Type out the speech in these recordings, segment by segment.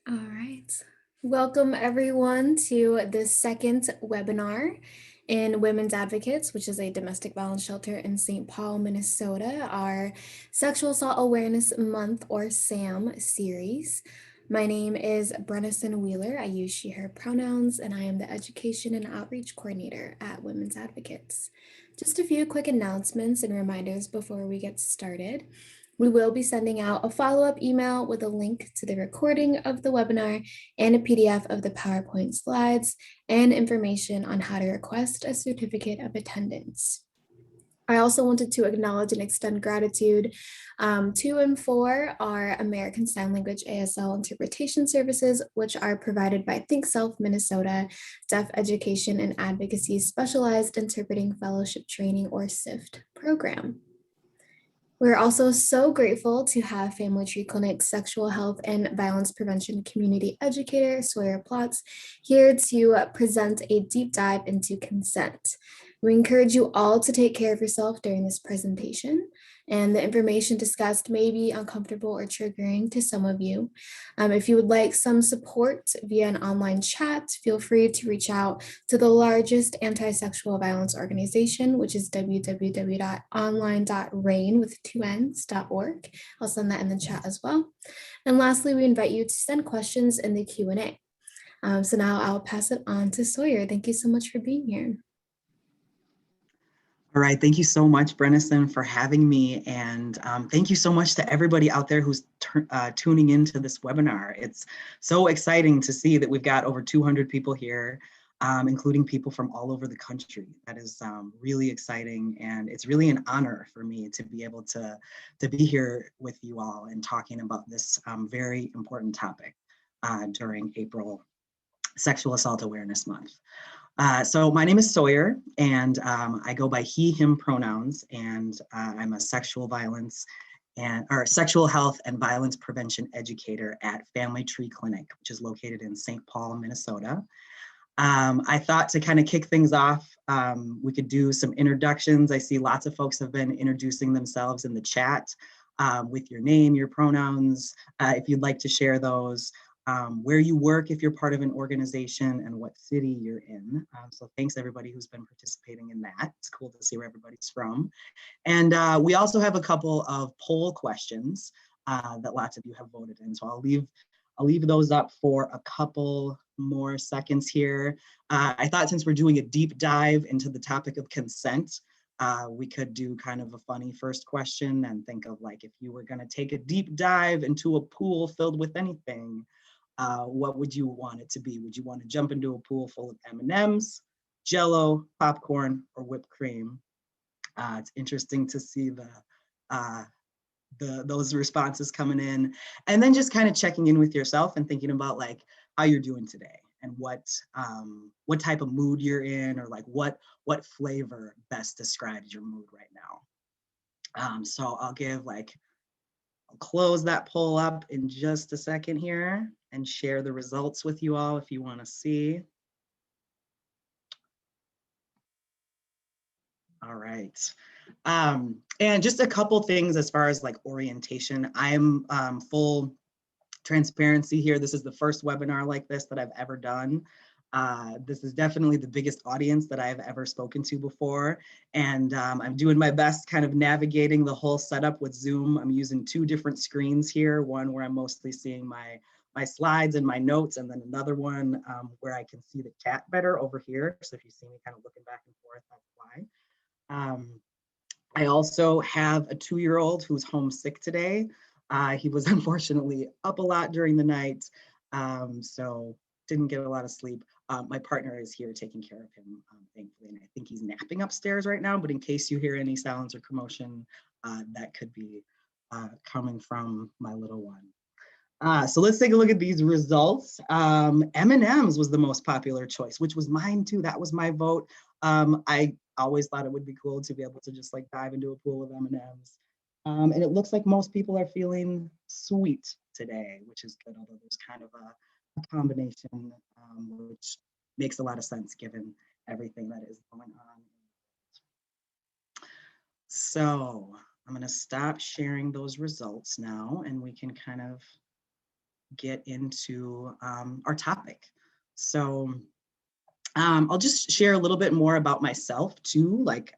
All right. Welcome everyone to the second webinar in Women's Advocates, which is a domestic violence shelter in St. Paul, Minnesota, our Sexual Assault Awareness Month or SAM series. My name is Brennison Wheeler. I use she, her pronouns, and I am the Education and Outreach Coordinator at Women's Advocates. Just a few quick announcements and reminders before we get started. We will be sending out a follow-up email with a link to the recording of the webinar and a PDF of the PowerPoint slides and information on how to request a certificate of attendance. I also wanted to acknowledge and extend gratitude to and for our American Sign Language ASL interpretation services, which are provided by ThinkSelf Minnesota Deaf Education and Advocacy Specialized Interpreting Fellowship Training or SIFT program. We're also so grateful to have Family Tree Clinic's sexual health and violence prevention community educator, Sawyer Plotz, here to present a deep dive into consent. We encourage you all to take care of yourself during this presentation, and the information discussed may be uncomfortable or triggering to some of you. If you would like some support via an online chat, feel free to reach out to the largest anti-sexual violence organization, which is www.online.rain.org. I'll send that in the chat as well. And lastly, we invite you to send questions in the Q&A. So now I'll pass it on to Sawyer. Thank you so much for being here. All right, thank you so much, Brennison, for having me. And thank you so much to everybody out there who's tuning into this webinar. It's so exciting to see that we've got over 200 people here, including people from all over the country. That is really exciting. And it's really an honor for me to be able to be here with you all and talking about this very important topic during April Sexual Assault Awareness Month. So my name is Sawyer, and I go by he, him pronouns, and I'm a sexual health and violence prevention educator at Family Tree Clinic, which is located in St. Paul, Minnesota. I thought to kind of kick things off, we could do some introductions. I see lots of folks have been introducing themselves in the chat with your name, your pronouns, if you'd like to share those. Where you work if you're part of an organization, and what city you're in. So thanks everybody who's been participating in that. It's cool to see where everybody's from. And we also have a couple of poll questions that lots of you have voted in. So I'll leave those up for a couple more seconds here. I thought since we're doing a deep dive into the topic of consent, we could do kind of a funny first question and think of like, if you were going to take a deep dive into a pool filled with anything, what would you want it to be? Would you want to jump into a pool full of M&Ms, Jell-O, popcorn, or whipped cream? It's interesting to see those responses coming in, and then just kind of checking in with yourself and thinking about like how you're doing today and what type of mood you're in, or like what flavor best describes your mood right now. So I'll close that poll up in just a second here and share the results with you all if you want to see. All right. And just a couple things as far as like orientation. I'm full transparency here. This is the first webinar like this that I've ever done. This is definitely the biggest audience that I've ever spoken to before. And I'm doing my best kind of navigating the whole setup with Zoom. I'm using two different screens here, one where I'm mostly seeing my slides and my notes, and then another one where I can see the chat better over here. So if you see me kind of looking back and forth, that's why. I also have a 2-year-old who's homesick today. He was unfortunately up a lot during the night, so didn't get a lot of sleep. My partner is here taking care of him, thankfully, and I think he's napping upstairs right now, but in case you hear any sounds or commotion, that could be coming from my little one. So let's take a look at these results. M&Ms was the most popular choice, which was mine too. That was my vote. I always thought it would be cool to be able to just like dive into a pool of M&Ms. And it looks like most people are feeling sweet today, which is good, although there's kind of a combination, which makes a lot of sense given everything that is going on. So I'm going to stop sharing those results now, and we can kind of get into our topic. So I'll just share a little bit more about myself too, like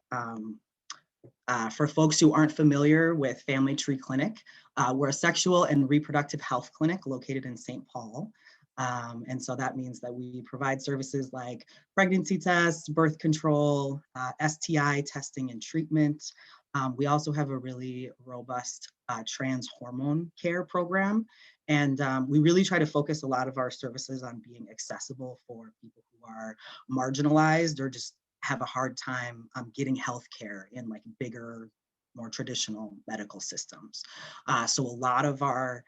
for folks who aren't familiar with Family Tree Clinic, we're a sexual and reproductive health clinic located in St. Paul. And so that means that we provide services like pregnancy tests, birth control, STI testing and treatment. We also have a really robust trans hormone care program. And we really try to focus a lot of our services on being accessible for people who are marginalized or just have a hard time getting healthcare in like bigger, more traditional medical systems. So a lot of our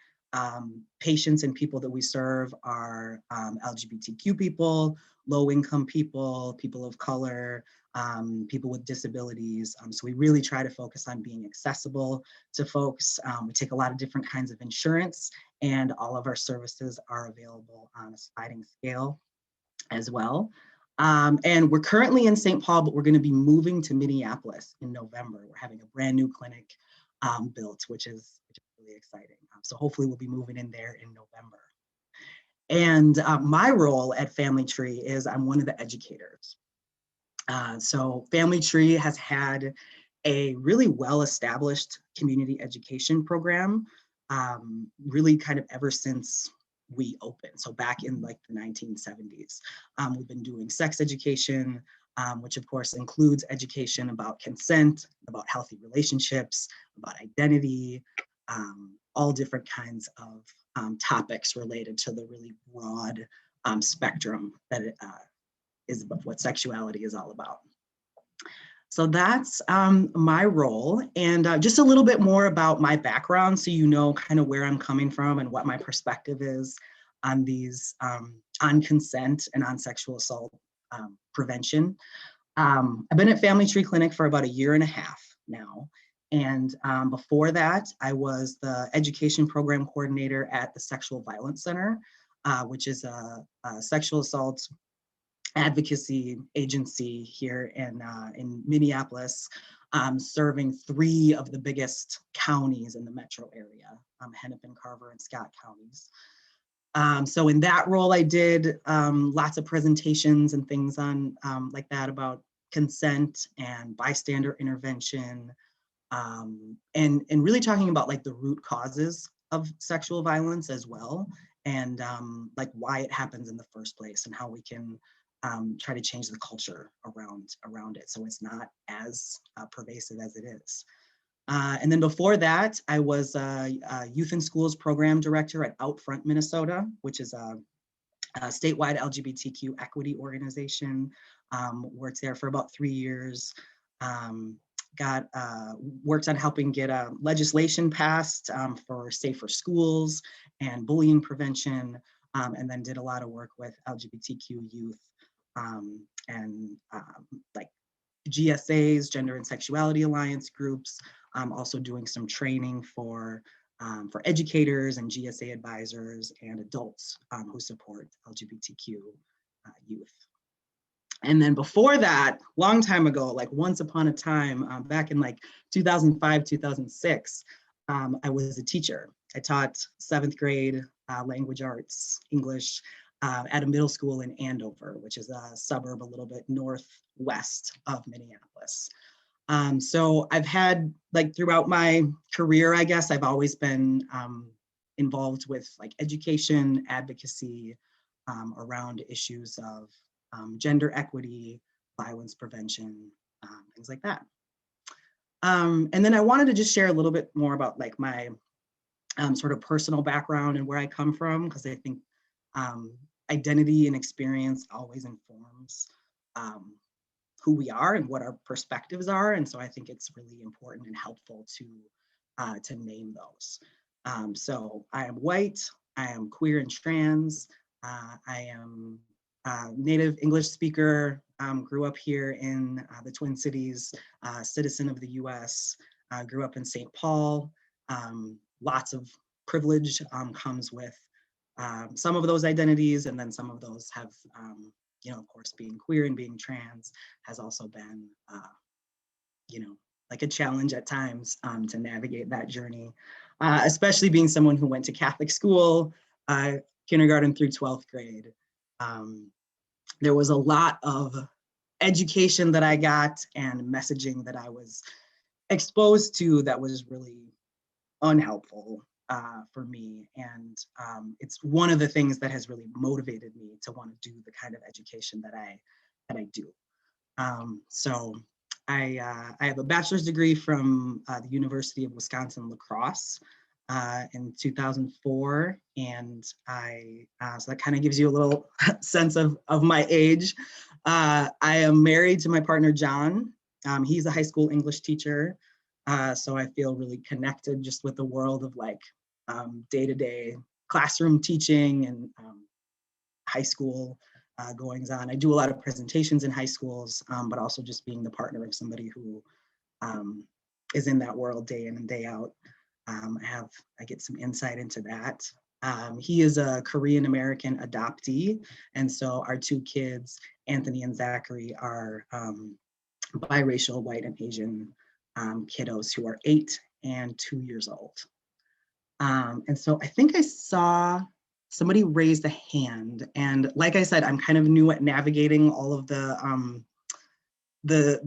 patients and people that we serve are LGBTQ people, low income people, people of color, people with disabilities. So we really try to focus on being accessible to folks. We take a lot of different kinds of insurance, and all of our services are available on a sliding scale as well. And we're currently in St. Paul, but we're going to be moving to Minneapolis in November. We're having a brand new clinic built, which is really exciting. So hopefully we'll be moving in there in November. And my role at Family Tree is I'm one of the educators. So Family Tree has had a really well-established community education program, really kind of ever since we opened. So back in like the 1970s, we've been doing sex education, which of course includes education about consent, about healthy relationships, about identity, all different kinds of topics related to the really broad spectrum that is what sexuality is all about. So that's my role, and just a little bit more about my background so you know kind of where I'm coming from and what my perspective is on these, on consent and on sexual assault prevention. I've been at Family Tree Clinic for about 1.5 years now, and before that, I was the education program coordinator at the Sexual Violence Center, which is a sexual assault advocacy agency here in Minneapolis, serving 3 of the biggest counties in the metro area, Hennepin, Carver, and Scott counties. So in that role, I did lots of presentations and things on like that about consent and bystander intervention, and really talking about like the root causes of sexual violence as well, and like why it happens in the first place and how we can try to change the culture around it so it's not as pervasive as it is. And then before that, I was a youth and schools program director at Outfront, Minnesota, which is a statewide LGBTQ equity organization. Worked there for about 3 years. Worked on helping get legislation passed for safer schools and bullying prevention, and then did a lot of work with LGBTQ youth and like GSAs, Gender and Sexuality Alliance groups, also doing some training for educators and GSA advisors and adults who support LGBTQ youth. And then before that, long time ago, like once upon a time, back in like 2005, 2006, I was a teacher. I taught 7th grade language arts, English, at a middle school in Andover, which is a suburb a little bit northwest of Minneapolis. So I've had, like throughout my career, I guess, I've always been involved with like education, advocacy around issues of gender equity, violence prevention, things like that. And then I wanted to just share a little bit more about like my sort of personal background and where I come from, because I think identity and experience always informs who we are and what our perspectives are. And so I think it's really important and helpful to name those. So I am white, I am queer and trans, I am native English speaker, grew up here in the Twin Cities, citizen of the US, grew up in St. Paul. Lots of privilege comes with some of those identities, and then some of those have, you know, of course, being queer and being trans has also been, you know, like a challenge at times to navigate that journey, especially being someone who went to Catholic school, kindergarten through 12th grade. There was a lot of education that I got and messaging that I was exposed to that was really unhelpful for me. And it's one of the things that has really motivated me to want to do the kind of education that I do. So I have a bachelor's degree from the University of Wisconsin-La Crosse in 2004, and so that kind of gives you a little sense of my age. I am married to my partner, John. He's a high school English teacher, so I feel really connected just with the world of like day-to-day classroom teaching and high school goings on. I do a lot of presentations in high schools, but also just being the partner of somebody who is in that world day in and day out. I get some insight into that. He is a Korean American adoptee, and so our two kids, Anthony and Zachary, are biracial white and Asian kiddos who are 8 and 2 years old. And so I think I saw somebody raised a hand, and like I said, I'm kind of new at navigating all of the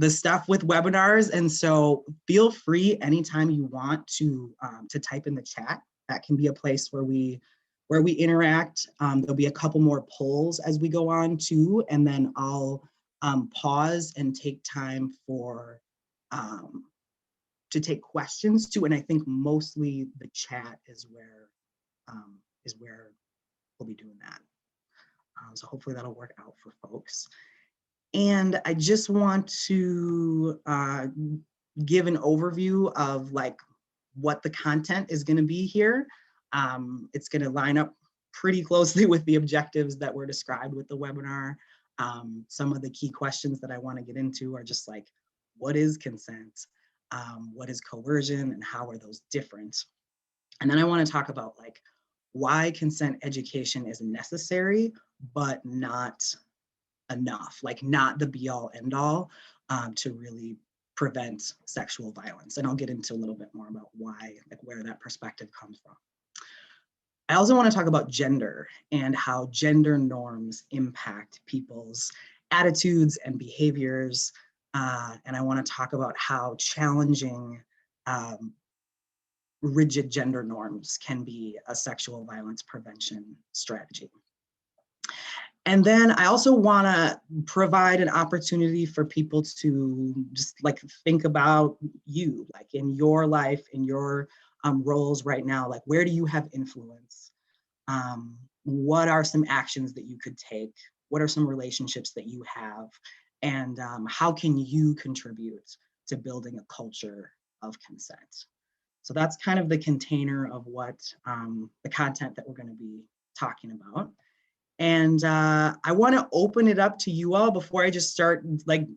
stuff with webinars, and so feel free anytime you want to type in the chat. That can be a place where we interact. There'll be a couple more polls as we go on too, and then I'll pause and take time for to take questions too. And I think mostly the chat is where we'll be doing that. So hopefully that'll work out for folks. And I just want to give an overview of like what the content is going to be here. It's going to line up pretty closely with the objectives that were described with the webinar. Some of the key questions that I want to get into are just like, what is consent? What is coercion, and how are those different? And then I want to talk about like why consent education is necessary, but not enough, like not the be all end all to really prevent sexual violence. And I'll get into a little bit more about why, like where that perspective comes from. I also want to talk about gender and how gender norms impact people's attitudes and behaviors. And I want to talk about how challenging rigid gender norms can be a sexual violence prevention strategy. And then I also want to provide an opportunity for people to just like think about you, like in your life, in your roles right now, like where do you have influence? What are some actions that you could take? What are some relationships that you have? And how can you contribute to building a culture of consent? So that's kind of the container of what the content that we're going to be talking about. And I want to open it up to you all before I just start like,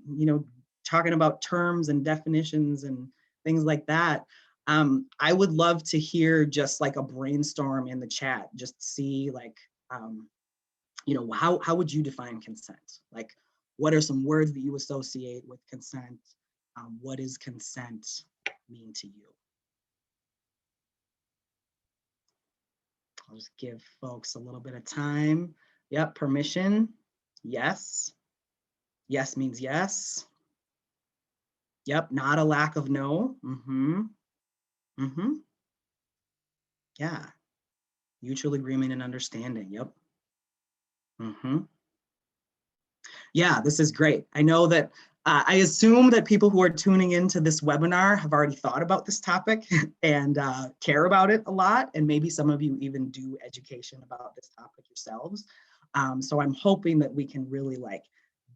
talking about terms and definitions and things like that. I would love to hear just like a brainstorm in the chat, just see like, how would you define consent? Like, what are some words that you associate with consent? What does consent mean to you? I'll just give folks a little bit of time. Yep, permission, yes. Yes means yes. Yep, not a lack of no. Yeah, mutual agreement and understanding, yep. Yeah, this is great. I know that, I assume that people who are tuning into this webinar have already thought about this topic and care about it a lot, and maybe some of you even do education about this topic yourselves. So I'm hoping that we can really like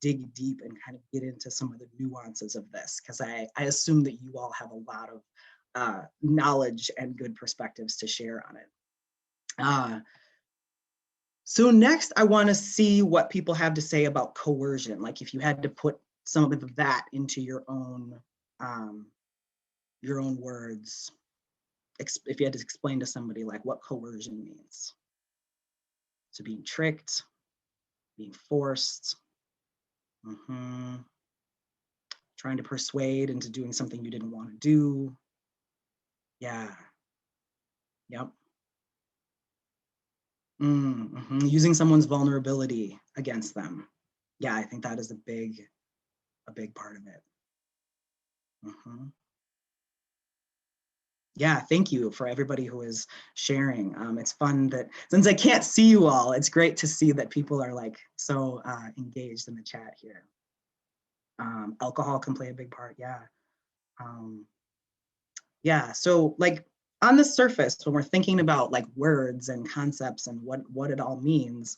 dig deep and kind of get into some of the nuances of this, because I assume that you all have a lot of knowledge and good perspectives to share on it. So next, I want to see what people have to say about coercion. Like if you had to put some of that into your own words, if you had to explain to somebody like what coercion means. So being tricked, being forced, trying to persuade into doing something you didn't want to do. Yeah. Yep. Using someone's vulnerability against them. Yeah, I think that is a big part of it. Yeah, thank you for everybody who is sharing. It's fun that, since I can't see you all, it's great to see that people are like so engaged in the chat here. Alcohol can play a big part, yeah. Yeah, so like on the surface, when we're thinking about like words and concepts and what it all means,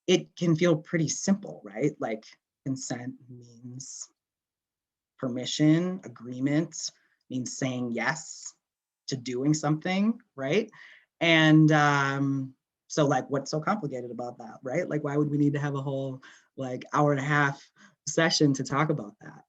it can feel pretty simple, right? Like consent means permission, agreement, means saying yes to doing something, right? And so like, what's so complicated about that, right? Like, why would we need to have a whole like hour and a half session to talk about that?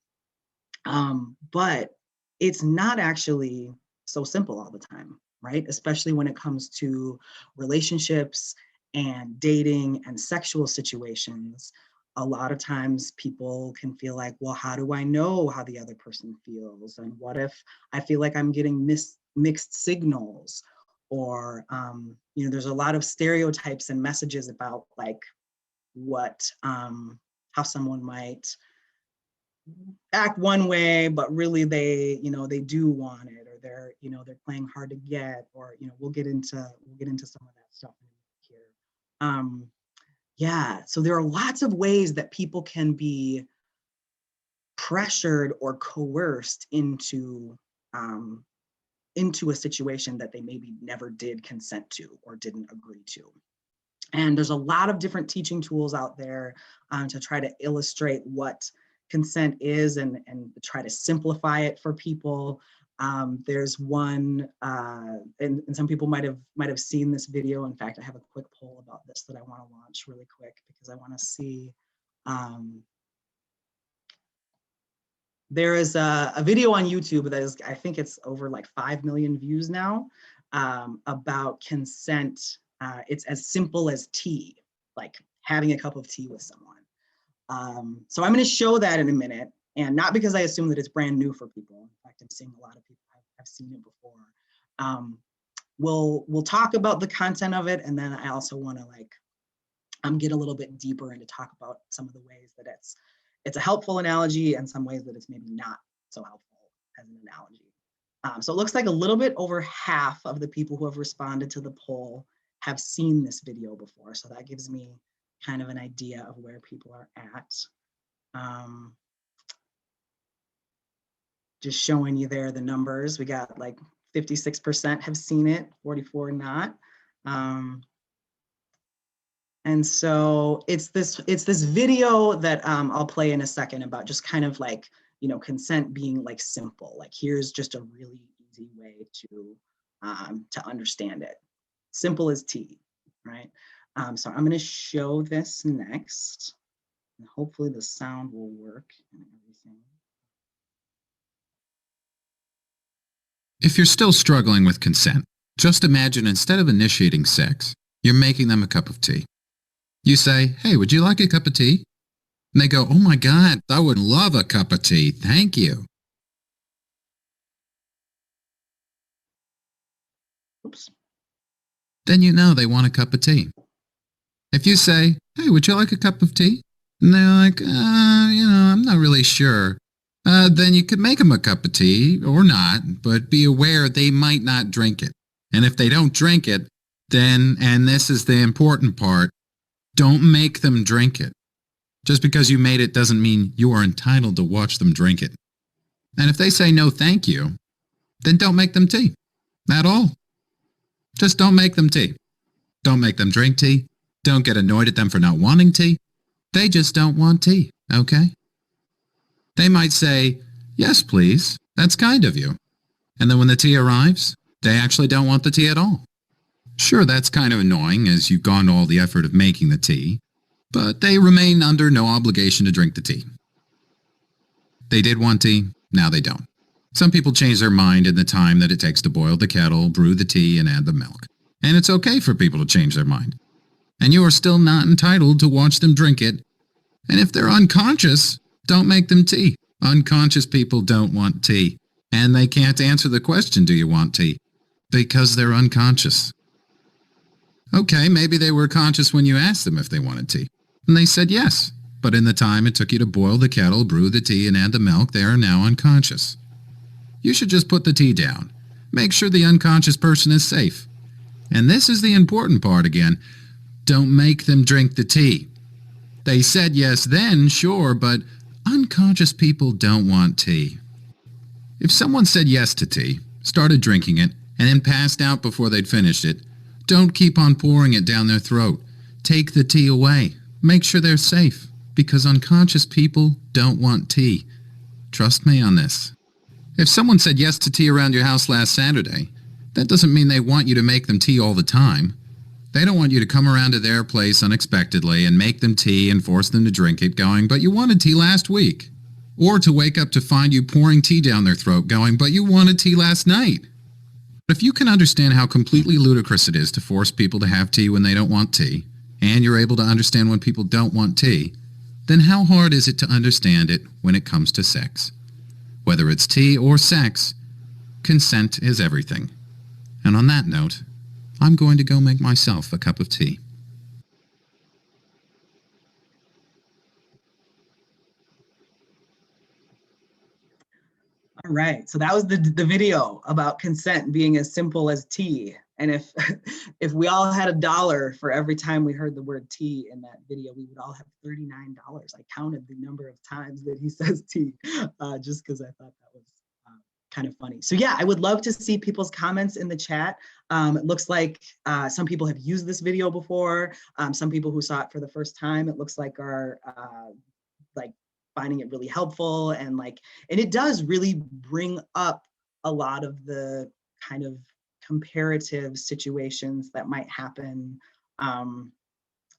But it's not actually so simple all the time, right? Especially when it comes to relationships and dating and sexual situations. A lot of times people can feel like, well, how do I know how the other person feels? And what if I feel like I'm getting mixed signals? Or, you know, there's a lot of stereotypes and messages about like what, how someone might act one way, but really they, you know, they do want it, or they're, you know, they're playing hard to get, or, you know, we'll get into some of that stuff here. Yeah, so there are lots of ways that people can be pressured or coerced into a situation that they maybe never did consent to or didn't agree to. And there's a lot of different teaching tools out there to try to illustrate what consent is and try to simplify it for people. There's one, and some people might have seen this video. In fact, I have a quick poll about this that I want to launch really quick because I want to see. There is a video on YouTube that is, I think it's over like 5 million views now, about consent. It's as simple as tea, like having a cup of tea with someone. So I'm going to show that in a minute, and not because I assume that it's brand new for people. In fact, I'm seeing a lot of people have seen it before. We'll talk about the content of it, and then I also want to like get a little bit deeper and to talk about some of the ways that it's a helpful analogy and some ways that it's maybe not so helpful as an analogy. So it looks like a little bit over half of the people who have responded to the poll have seen this video before. So that gives me kind of an idea of where people are at. Just showing you there the numbers. We got like 56% have seen it, 44 not. And so it's this video that I'll play in a second about just kind of like, you know, consent being like simple. Like here's just a really easy way to understand it. Simple as tea, right? So I'm going to show this next, and hopefully the sound will work and everything. If you're still struggling with consent, just imagine instead of initiating sex, you're making them a cup of tea. You say, "Hey, would you like a cup of tea?" And they go, "Oh my God, I would love a cup of tea. Thank you." Oops. Then you know they want a cup of tea. If you say, "Hey, would you like a cup of tea?" And they're like, you know, I'm not really sure. Then you could make them a cup of tea or not, but be aware they might not drink it. And if they don't drink it, then, and this is the important part, don't make them drink it. Just because you made it doesn't mean you are entitled to watch them drink it. And if they say no thank you, then don't make them tea. At all. Just don't make them tea. Don't make them drink tea. Don't get annoyed at them for not wanting tea. They just don't want tea, okay? They might say, "Yes, please. That's kind of you." And then when the tea arrives, they actually don't want the tea at all. Sure, that's kind of annoying as you've gone to all the effort of making the tea, but they remain under no obligation to drink the tea. They did want tea, now they don't. Some people change their mind in the time that it takes to boil the kettle, brew the tea, and add the milk. And it's okay for people to change their mind. And you are still not entitled to watch them drink it. And if they're unconscious, don't make them tea. Unconscious people don't want tea. And they can't answer the question, "Do you want tea?" because they're unconscious. Okay, maybe they were conscious when you asked them if they wanted tea. And they said yes. But in the time it took you to boil the kettle, brew the tea, and add the milk, they are now unconscious. You should just put the tea down. Make sure the unconscious person is safe. And this is the important part again. Don't make them drink the tea. They said yes then, sure, but unconscious people don't want tea. If someone said yes to tea, started drinking it, and then passed out before they'd finished it, don't keep on pouring it down their throat. Take the tea away. Make sure they're safe, because unconscious people don't want tea. Trust me on this. If someone said yes to tea around your house last Saturday, that doesn't mean they want you to make them tea all the time. They don't want you to come around to their place unexpectedly and make them tea and force them to drink it going, but you wanted tea last week. Or to wake up to find you pouring tea down their throat going, but you wanted tea last night. But if you can understand how completely ludicrous it is to force people to have tea when they don't want tea, and you're able to understand when people don't want tea, then how hard is it to understand it when it comes to sex? Whether it's tea or sex, consent is everything. And on that note, I'm going to go make myself a cup of tea. All right, so that was the video about consent being as simple as tea. And if if we all had $1 for every time we heard the word tea in that video, we would all have $39. I counted the number of times that he says tea, just because I thought that was kind of funny. So yeah, I would love to see people's comments in the chat. It looks like some people have used this video before. Some people who saw it for the first time, it looks like are like finding it really helpful, and it does really bring up a lot of the kind of comparative situations that might happen.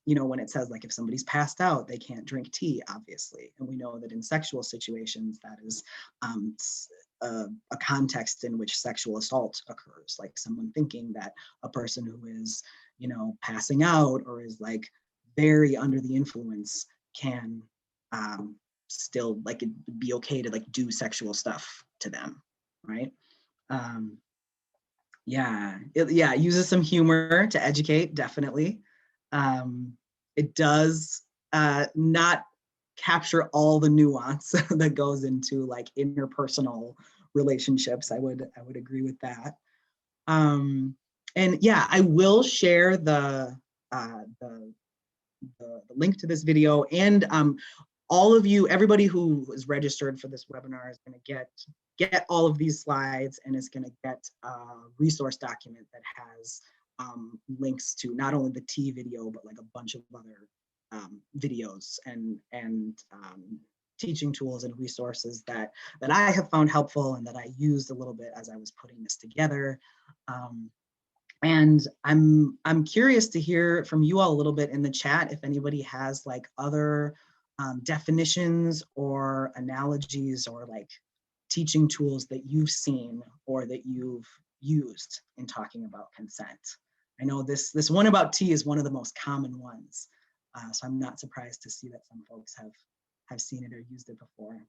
When it says if somebody's passed out, they can't drink tea, obviously. And we know that in sexual situations, that is a context in which sexual assault occurs, like someone thinking that a person who is, passing out or is very under the influence can still it'd be okay to do sexual stuff to them, right? It uses some humor to educate, definitely. It does not capture all the nuance that goes into interpersonal relationships. I would agree with that. And yeah, I will share the link to this video, and all of you, everybody who is registered for this webinar is going to get all of these slides, and is going to get a resource document that has links to not only the T video, but a bunch of other videos and teaching tools and resources that I have found helpful and that I used a little bit as I was putting this together. And I'm curious to hear from you all a little bit in the chat if anybody has other definitions or analogies or teaching tools that you've seen or that you've used in talking about consent. I know this one about tea is one of the most common ones, so I'm not surprised to see that some folks have seen it or used it before.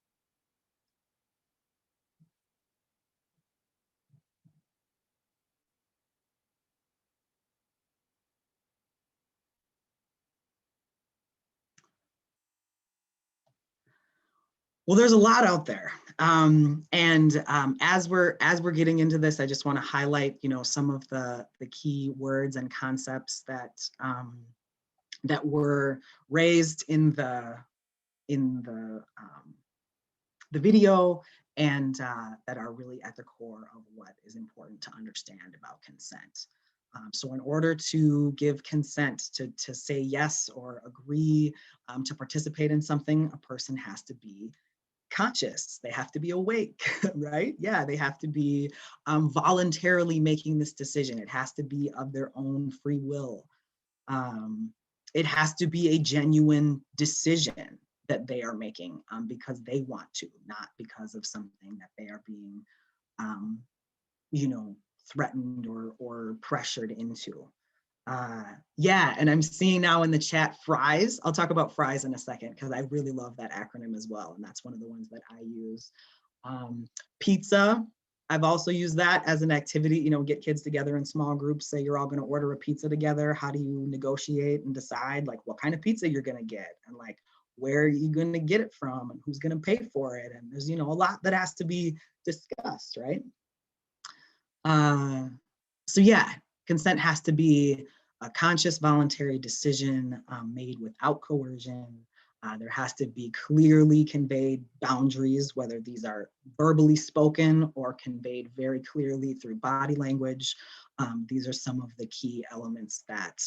Well, there's a lot out there. As we're getting into this, I just want to highlight, some of the key words and concepts that were raised in the video, and that are really at the core of what is important to understand about consent. So in order to give consent, to say yes or agree to participate in something, a person has to be conscious. They have to be awake, right? Yeah, they have to be voluntarily making this decision. It has to be of their own free will. It has to be a genuine decision that they are making because they want to, not because of something that they are being, threatened or pressured into. And I'm seeing now in the chat FRIES. I'll talk about FRIES in a second because I really love that acronym as well, and that's one of the ones that I use. Pizza, I've also used that as an activity, you know, get kids together in small groups, say you're all going to order a pizza together. How do you negotiate and decide like what kind of pizza you're going to get and like where are you going to get it from and who's going to pay for it? And there's, you know, a lot that has to be discussed, right? So yeah, consent has to be a conscious voluntary decision made without coercion. There has to be clearly conveyed boundaries, whether these are verbally spoken or conveyed very clearly through body language. These are some of the key elements that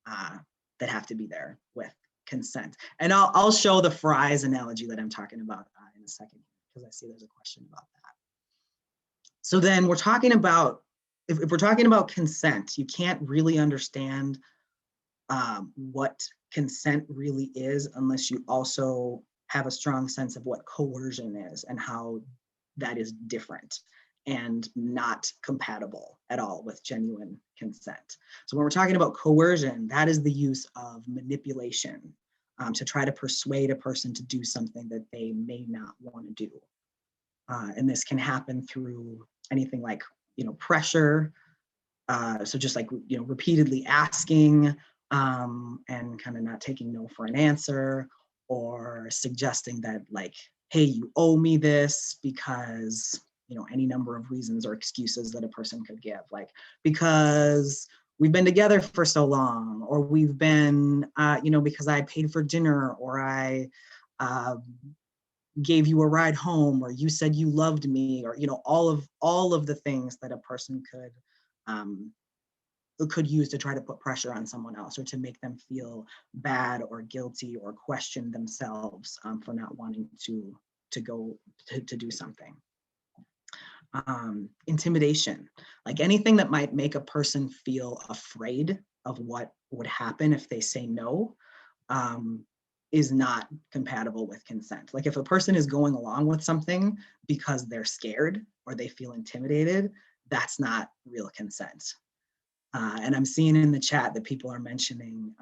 that have to be there with consent. And I'll show the fries analogy that I'm talking about in a second, because I see there's a question about that. So then we're talking about, if we're talking about consent, you can't really understand what consent really is unless you also have a strong sense of what coercion is and how that is different and not compatible at all with genuine consent. So when we're talking about coercion, that is the use of manipulation to try to persuade a person to do something that they may not want to do. And this can happen through anything like, you know, pressure. So just like, you know, repeatedly asking and kind of not taking no for an answer, or suggesting that like, hey, you owe me this because, you know, any number of reasons or excuses that a person could give, like because we've been together for so long, or we've been, you know, because I paid for dinner, or I gave you a ride home, or you said you loved me, or, you know, all of the things that a person could use to try to put pressure on someone else, or to make them feel bad or guilty or question themselves for not wanting to go to do something. Intimidation, like anything that might make a person feel afraid of what would happen if they say no, is not compatible with consent. Like if a person is going along with something because they're scared or they feel intimidated, that's not real consent. And I'm seeing in the chat that people are mentioning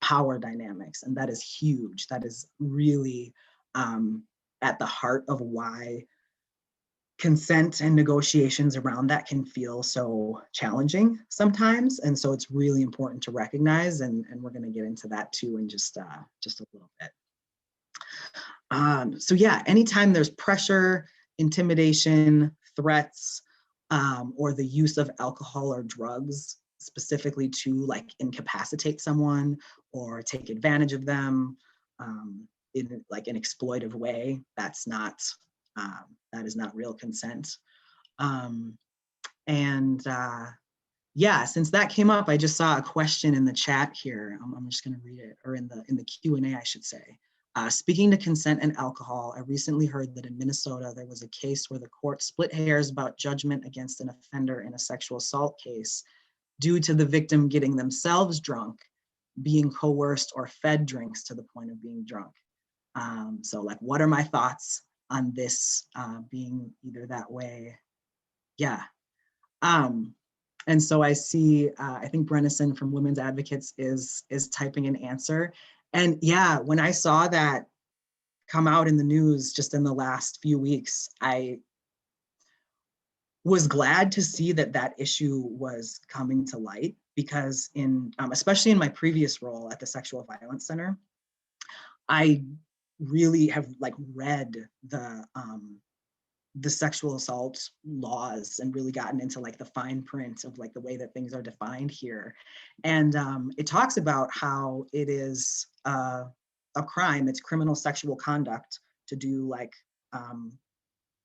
power dynamics, and that is huge. That is really at the heart of why consent and negotiations around that can feel so challenging sometimes. And so it's really important to recognize, and we're going to get into that too in just a little bit. So yeah, anytime there's pressure, intimidation, threats, or the use of alcohol or drugs specifically to like incapacitate someone or take advantage of them in like an exploitive way, that's not, that is not real consent. Yeah, since that came up, I just saw a question in the chat here. I'm just going to read it, or in the Q&A, I should say. Speaking to consent and alcohol, I recently heard that in Minnesota, there was a case where the court split hairs about judgment against an offender in a sexual assault case due to the victim getting themselves drunk, being coerced, or fed drinks to the point of being drunk. So like, what are my thoughts on this being either that way? Yeah. And so I see, I think Brennison from Women's Advocates is typing an answer. And yeah, when I saw that come out in the news just in the last few weeks, I was glad to see that that issue was coming to light, because in, especially in my previous role at the Sexual Violence Center, I really have like read the sexual assault laws and really gotten into like the fine print of like the way that things are defined here. And it talks about how it is a crime, it's criminal sexual conduct to do like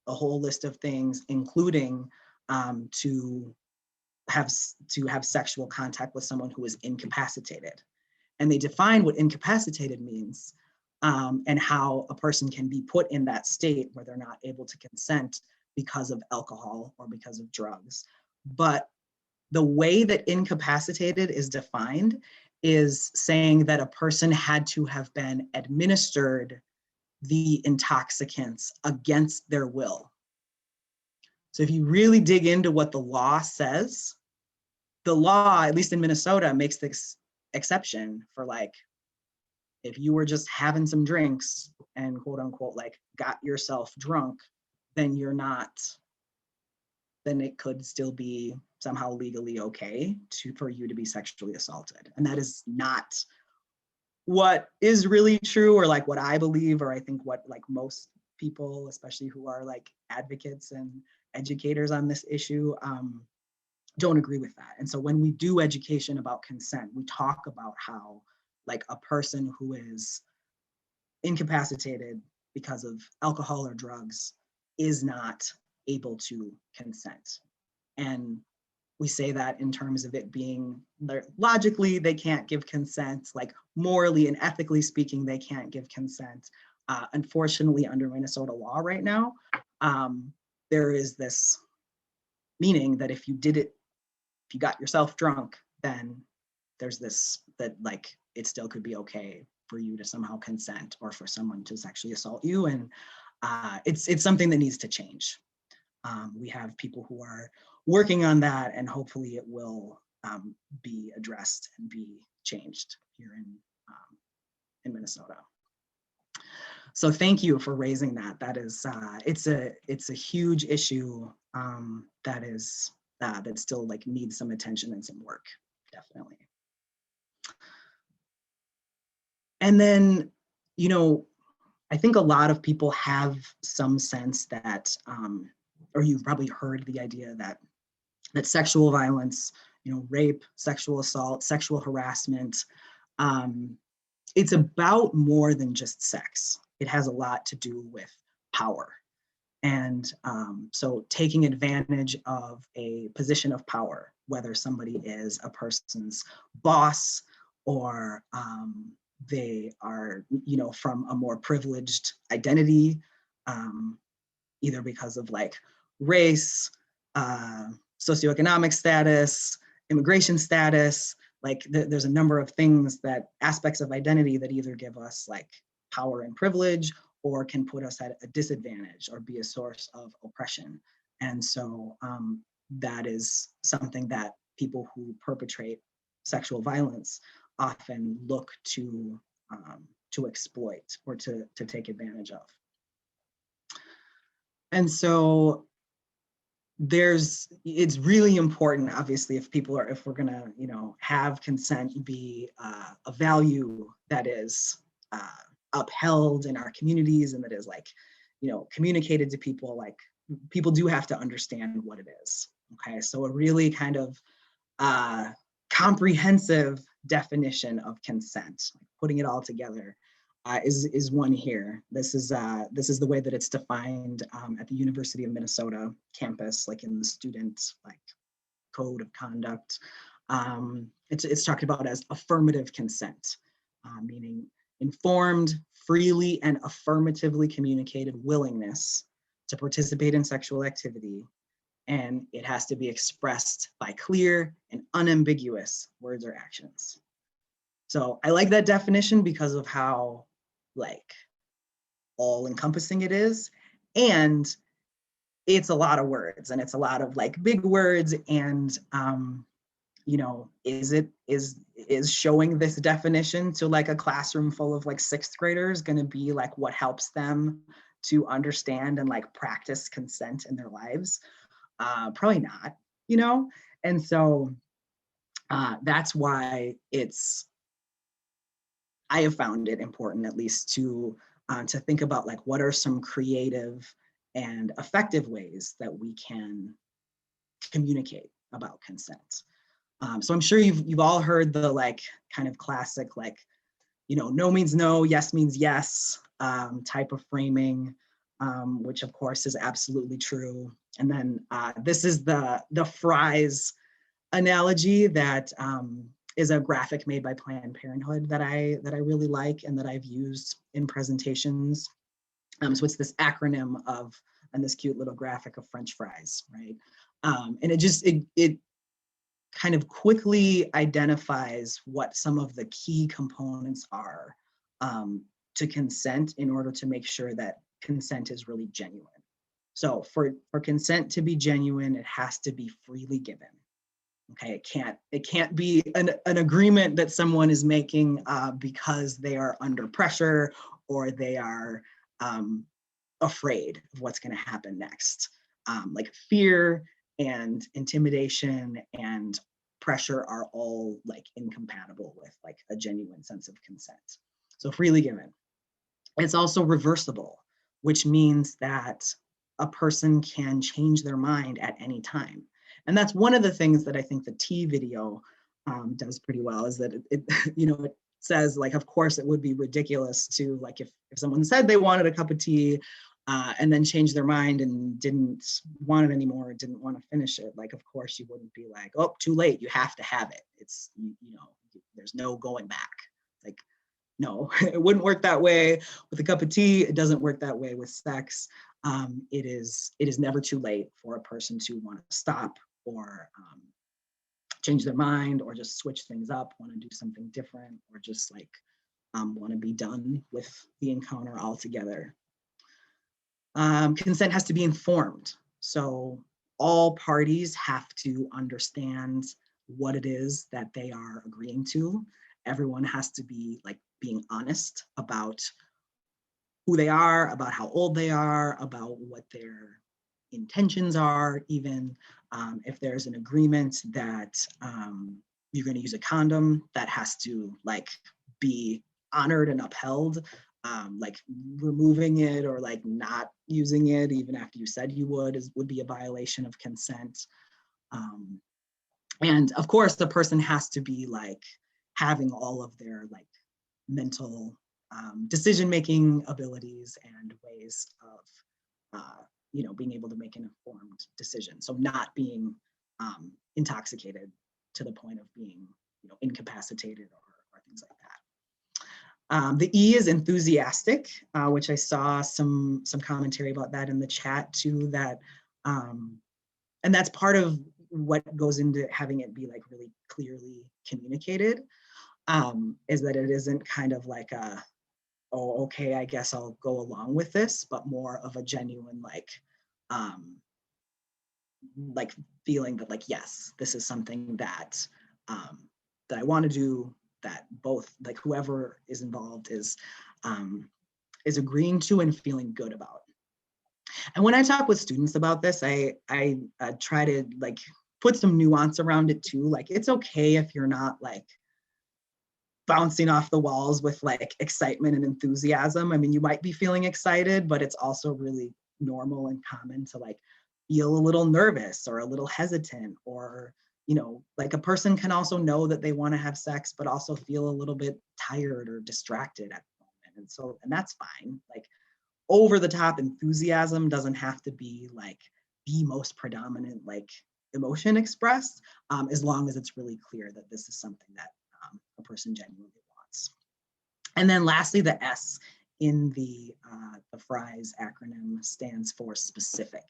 a whole list of things, including to have sexual contact with someone who is incapacitated. And they define what incapacitated means, and how a person can be put in that state where they're not able to consent because of alcohol or because of drugs. But the way that incapacitated is defined is saying that a person had to have been administered the intoxicants against their will. So if you really dig into what the law says, the law, at least in Minnesota, makes this exception for like, if you were just having some drinks and quote unquote, like got yourself drunk, then you're not then it could still be somehow legally okay for you to be sexually assaulted. And that is not what is really true, or like what I believe, or I think what like most people, especially who are like advocates and educators on this issue, don't agree with that. And so when we do education about consent, we talk about how like a person who is incapacitated because of alcohol or drugs is not able to consent. And we say that in terms of it being logically, they can't give consent, like morally and ethically speaking, they can't give consent. Unfortunately, under Minnesota law right now, there is this meaning that if you did it, if you got yourself drunk, then there's this, that like it still could be okay for you to somehow consent or for someone to sexually assault you. And it's something that needs to change. We have people who are working on that, and hopefully it will be addressed and be changed here in Minnesota. So thank you for raising that. That is, it's a huge issue that still like needs some attention and some work, definitely. And then, you know, I think a lot of people have some sense that, or you've probably heard the idea that sexual violence, you know, rape, sexual assault, sexual harassment, it's about more than just sex. It has a lot to do with power. And so taking advantage of a position of power, whether somebody is a person's boss or they are, you know, from a more privileged identity, either because of like race, socioeconomic status, immigration status, like there's a number of things, that aspects of identity that either give us like power and privilege or can put us at a disadvantage or be a source of oppression. And so that is something that people who perpetrate sexual violence often look to exploit or to take advantage of. And so it's really important, obviously, if we're gonna, you know, have consent be a value that is upheld in our communities and that is like, you know, communicated to people, like people do have to understand what it is. Okay, so a really kind of comprehensive definition of consent, putting it all together, is one here. This is the way that it's defined at the University of Minnesota campus, like in the student like code of conduct. It's talked about as affirmative consent, meaning informed, freely, and affirmatively communicated willingness to participate in sexual activity, and it has to be expressed by clear and unambiguous words or actions. So I like that definition because of how like all encompassing it is, and it's a lot of words and it's a lot of like big words, and you know, is showing this definition to like a classroom full of like sixth graders going to be like what helps them to understand and like practice consent in their lives? Probably not, you know. And so that's why I have found it important, at least, to think about like what are some creative and effective ways that we can communicate about consent. So I'm sure you've all heard the like kind of classic like, you know, no means no, yes means yes type of framing, which of course is absolutely true. And then this is the fries analogy that is a graphic made by Planned Parenthood that I really like and that I've used in presentations. So it's this acronym of, and this cute little graphic of French fries, right? And it kind of quickly identifies what some of the key components are to consent in order to make sure that consent is really genuine. So for consent to be genuine, it has to be freely given. Okay, it can't be an agreement that someone is making because they are under pressure or they are afraid of what's going to happen next. Like fear and intimidation and pressure are all like incompatible with like a genuine sense of consent. So freely given. It's also reversible, which means that a person can change their mind at any time. And that's one of the things that I think the T video does pretty well, is that it it says, like, of course it would be ridiculous to, like, if someone said they wanted a cup of tea and then changed their mind and didn't want it anymore, didn't want to finish it, like, of course you wouldn't be like, oh, too late, you have to have it. It's, there's no going back. Like, no, it wouldn't work that way with a cup of tea. It doesn't work that way with sex. It is never too late for a person to want to stop or change their mind, or just switch things up, want to do something different, or just like want to be done with the encounter altogether. Consent has to be informed. So all parties have to understand what it is that they are agreeing to. Everyone has to be like being honest about who they are, about how old they are, about what their intentions are, even if there's an agreement that you're going to use a condom, that has to like be honored and upheld. Like removing it or like not using it even after you said you would be a violation of consent. And of course, the person has to be like having all of their like mental decision-making abilities and ways of being able to make an informed decision. So not being intoxicated to the point of being incapacitated or things like that. The E is enthusiastic, which I saw some commentary about that in the chat too. That and that's part of what goes into having it be like really clearly communicated. Is that it isn't kind of like a, oh, okay, I guess I'll go along with this, but more of a genuine like feeling that like, yes, this is something that that I want to do, that both like whoever is involved is agreeing to and feeling good about. And when I talk with students about this, I try to like put some nuance around it too. Like, it's okay if you're not like bouncing off the walls with like excitement and enthusiasm. I mean, you might be feeling excited, but it's also really normal and common to like feel a little nervous or a little hesitant, or like a person can also know that they want to have sex but also feel a little bit tired or distracted at the moment. And that's fine. Like, over the top enthusiasm doesn't have to be like the most predominant like emotion expressed, as long as it's really clear that this is something that a person genuinely wants. And then lastly, the S in the FRIES acronym stands for specific.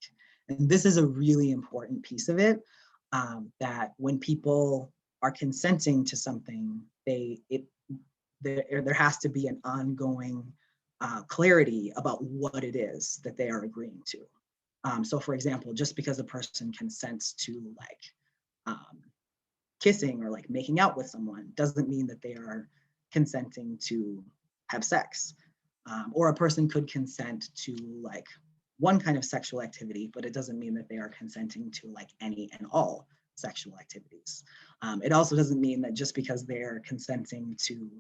And this is a really important piece of it, that when people are consenting to something, there has to be an ongoing clarity about what it is that they are agreeing to. So for example, just because a person consents to like kissing or like making out with someone doesn't mean that they are consenting to have sex. Or a person could consent to like one kind of sexual activity, but it doesn't mean that they are consenting to like any and all sexual activities. It also doesn't mean that just because they're consenting to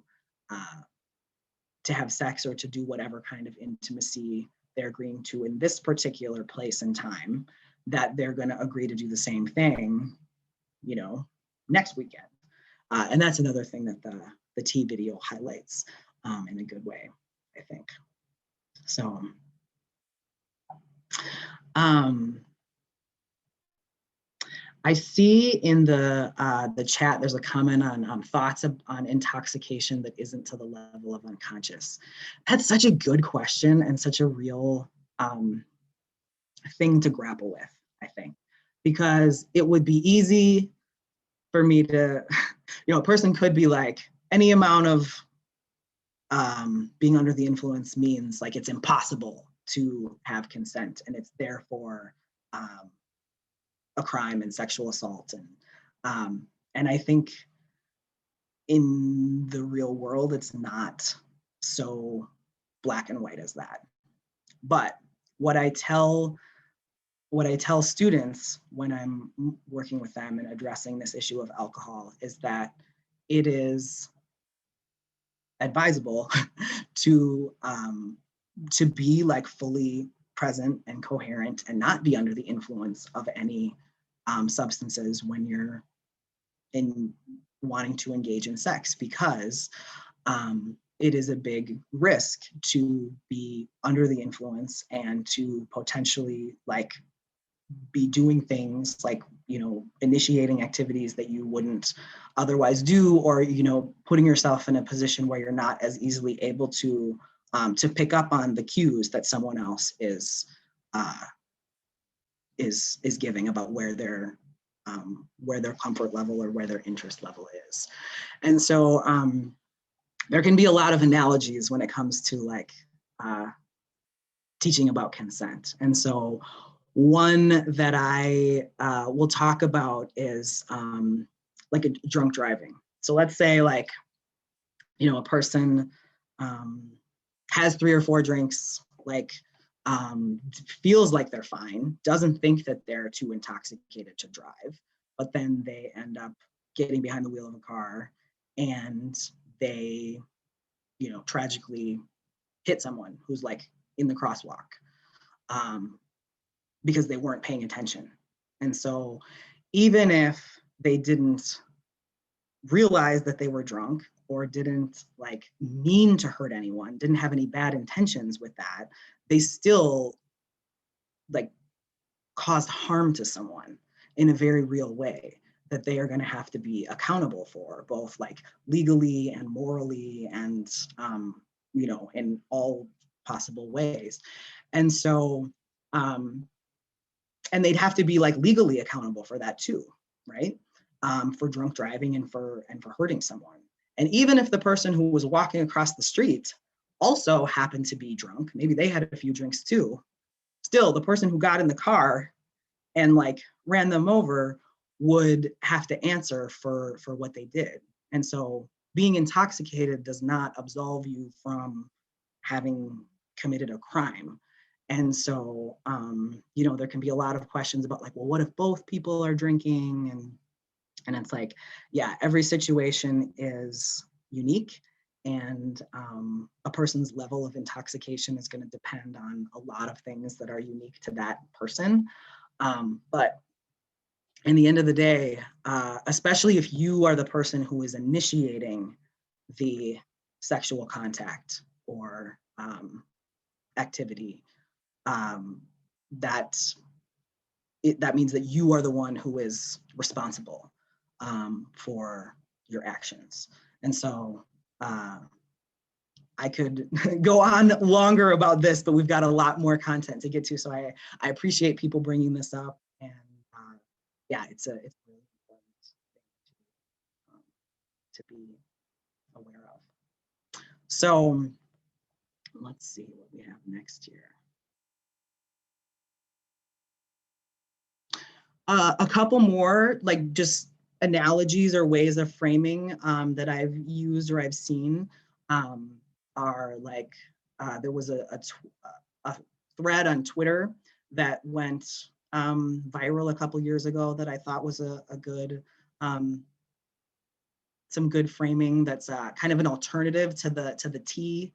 have sex or to do whatever kind of intimacy they're agreeing to in this particular place and time, that they're going to agree to do the same thing, next weekend. And that's another thing that the T video highlights in a good way, I think. So, I see in the chat, there's a comment on thoughts on intoxication that isn't to the level of unconscious. That's such a good question and such a real thing to grapple with, I think, because it would be easy for me to, a person could be like, any amount of being under the influence means like it's impossible to have consent, and it's therefore a crime and sexual assault. And I think in the real world, it's not so black and white as that. But what I tell what I tell students when I'm working with them and addressing this issue of alcohol is that it is advisable to be like fully present and coherent and not be under the influence of any substances when you're in wanting to engage in sex, because it is a big risk to be under the influence and to potentially like be doing things like, you know, initiating activities that you wouldn't otherwise do, or, you know, putting yourself in a position where you're not as easily able to pick up on the cues that someone else is giving about where their comfort level or where their interest level is. And so there can be a lot of analogies when it comes to like teaching about consent. And so one that I will talk about is like a drunk driving. So let's say like, you know, a person has 3 or 4 drinks, like feels like they're fine, doesn't think that they're too intoxicated to drive, but then they end up getting behind the wheel of a car and they, you know, tragically hit someone who's like in the crosswalk because they weren't paying attention. And so even if they didn't realize that they were drunk or didn't like mean to hurt anyone, didn't have any bad intentions with that, they still like caused harm to someone in a very real way that they are going to have to be accountable for, both like legally and morally and you know, in all possible ways. And so and they'd have to be like legally accountable for that too, right? For drunk driving and for hurting someone. And even if the person who was walking across the street also happened to be drunk, maybe they had a few drinks too, still the person who got in the car and like ran them over would have to answer for what they did. And so being intoxicated does not absolve you from having committed a crime. And so, you know, there can be a lot of questions about like, well, what if both people are drinking? And it's like, yeah, every situation is unique. And a person's level of intoxication is going to depend on a lot of things that are unique to that person. But in the end of the day, especially if you are the person who is initiating the sexual contact or activity, that means that you are the one who is responsible for your actions. And so I could go on longer about this, but we've got a lot more content to get to. So I appreciate people bringing this up, and yeah, it's really important thing to be aware of. So let's see what we have next here. A couple more like just analogies or ways of framing that I've used or I've seen are like, there was a thread on Twitter that went viral a couple years ago that I thought was a good, some good framing that's kind of an alternative to the T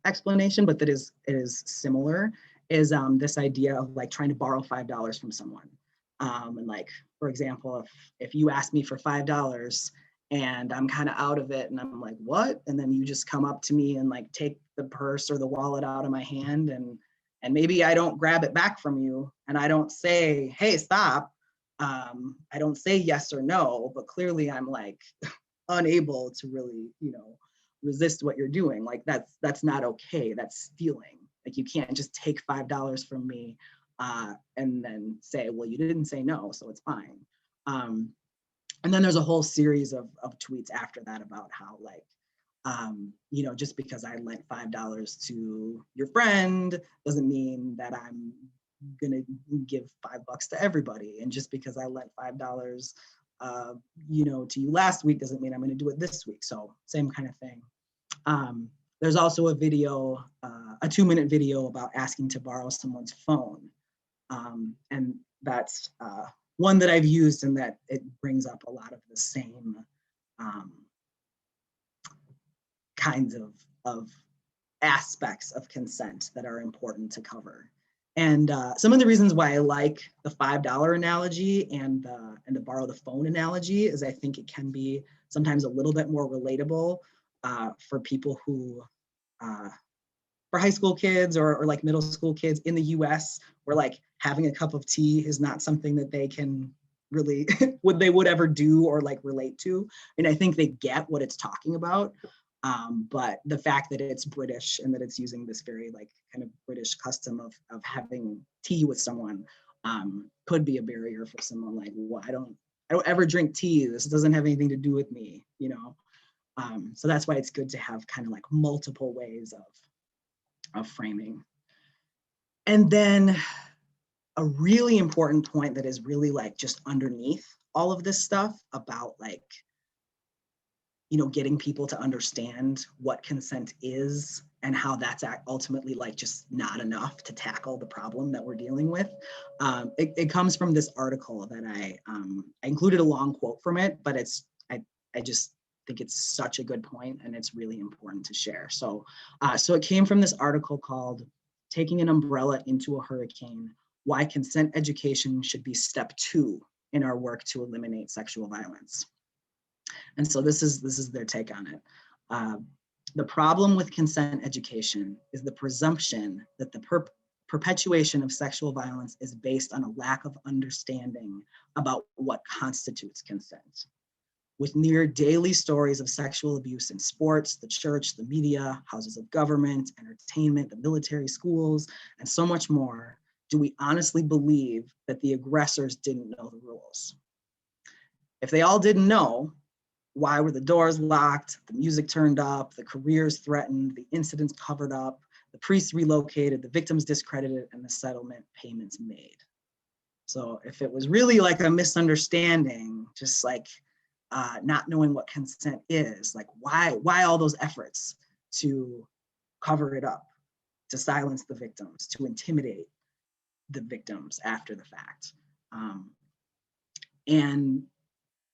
explanation, but that it is similar, is this idea of like trying to borrow $5 from someone. And like, for example, if you ask me for $5 and I'm kind of out of it and I'm like, what? And then you just come up to me and like take the purse or the wallet out of my hand, and maybe I don't grab it back from you and I don't say, hey, stop. I don't say yes or no, but clearly I'm like unable to really, you know, resist what you're doing. Like that's not okay. That's stealing. Like you can't just take $5 from me and then say, well, you didn't say no, so it's fine. And then there's a whole series of tweets after that about how like, you know, just because I lent $5 to your friend doesn't mean that I'm gonna give $5 to everybody. And just because I lent $5, you know, to you last week doesn't mean I'm gonna do it this week. So same kind of thing. There's also a video, a 2-minute video about asking to borrow someone's phone. And that's one that I've used, and that it brings up a lot of the same kinds of aspects of consent that are important to cover. And some of the reasons why I like the $5 analogy and the borrow the phone analogy is I think it can be sometimes a little bit more relatable for people who, for high school kids or like middle school kids in the US, where like having a cup of tea is not something that they can really, they would ever do or like relate to. And I think they get what it's talking about. But the fact that it's British and that it's using this very like kind of British custom of having tea with someone could be a barrier for someone like, well, I don't ever drink tea. This doesn't have anything to do with me, you know? So that's why it's good to have kind of like multiple ways of framing. And then a really important point that is really like just underneath all of this stuff about like, you know, getting people to understand what consent is and how that's ultimately like just not enough to tackle the problem that we're dealing with. It comes from this article that I included a long quote from it, but I just think it's such a good point and it's really important to share. So it came from this article called "Taking an Umbrella into a Hurricane: Why Consent Education Should Be Step 2 in Our Work to Eliminate Sexual Violence." And so this is their take on it. The problem with consent education is the presumption that the perpetuation of sexual violence is based on a lack of understanding about what constitutes consent. With near daily stories of sexual abuse in sports, the church, the media, houses of government, entertainment, the military, schools, and so much more, do we honestly believe that the aggressors didn't know the rules? If they all didn't know, why were the doors locked, the music turned up, the careers threatened, the incidents covered up, the priests relocated, the victims discredited, and the settlement payments made? So if it was really like a misunderstanding, just like not knowing what consent is, like why all those efforts to cover it up, to silence the victims, to intimidate the victims after the fact? And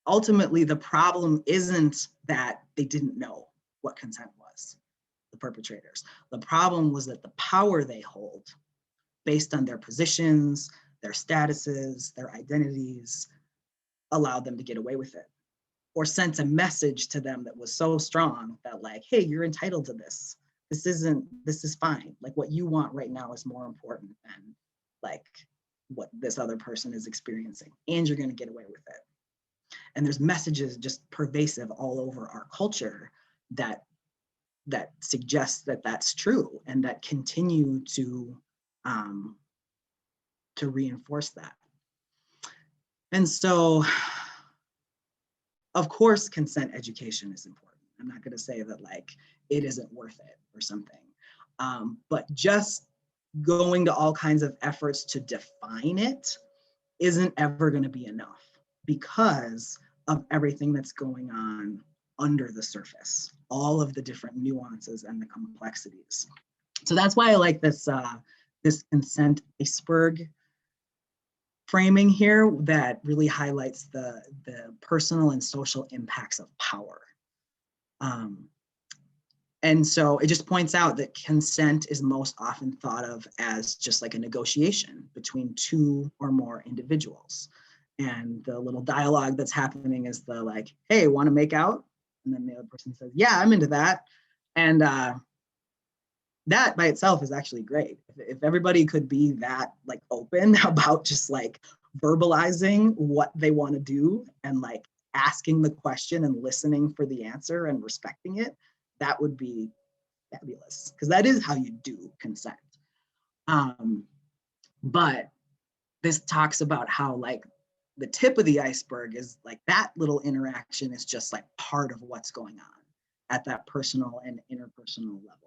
ultimately, the problem isn't that they didn't know what consent was, the perpetrators. The problem was that the power they hold, based on their positions, their statuses, their identities, allowed them to get away with it, or sent a message to them that was so strong that like, hey, you're entitled to this. This is fine. Like what you want right now is more important than like what this other person is experiencing, and you're gonna get away with it. And there's messages just pervasive all over our culture that suggest that that's true and that continue to reinforce that. And so, of course, consent education is important. I'm not going to say that like it isn't worth it or something, but just going to all kinds of efforts to define it isn't ever going to be enough because of everything that's going on under the surface, all of the different nuances and the complexities. So that's why I like this this consent iceberg framing here that really highlights the personal and social impacts of power. And so it just points out that consent is most often thought of as just like a negotiation between two or more individuals. And the little dialogue that's happening is the like, hey, want to make out? And then the other person says, yeah, I'm into that. And that by itself is actually great. If everybody could be that like open about just like verbalizing what they want to do and like asking the question and listening for the answer and respecting it, that would be fabulous, because that is how you do consent. But this talks about how like the tip of the iceberg is like that little interaction is just like part of what's going on at that personal and interpersonal level.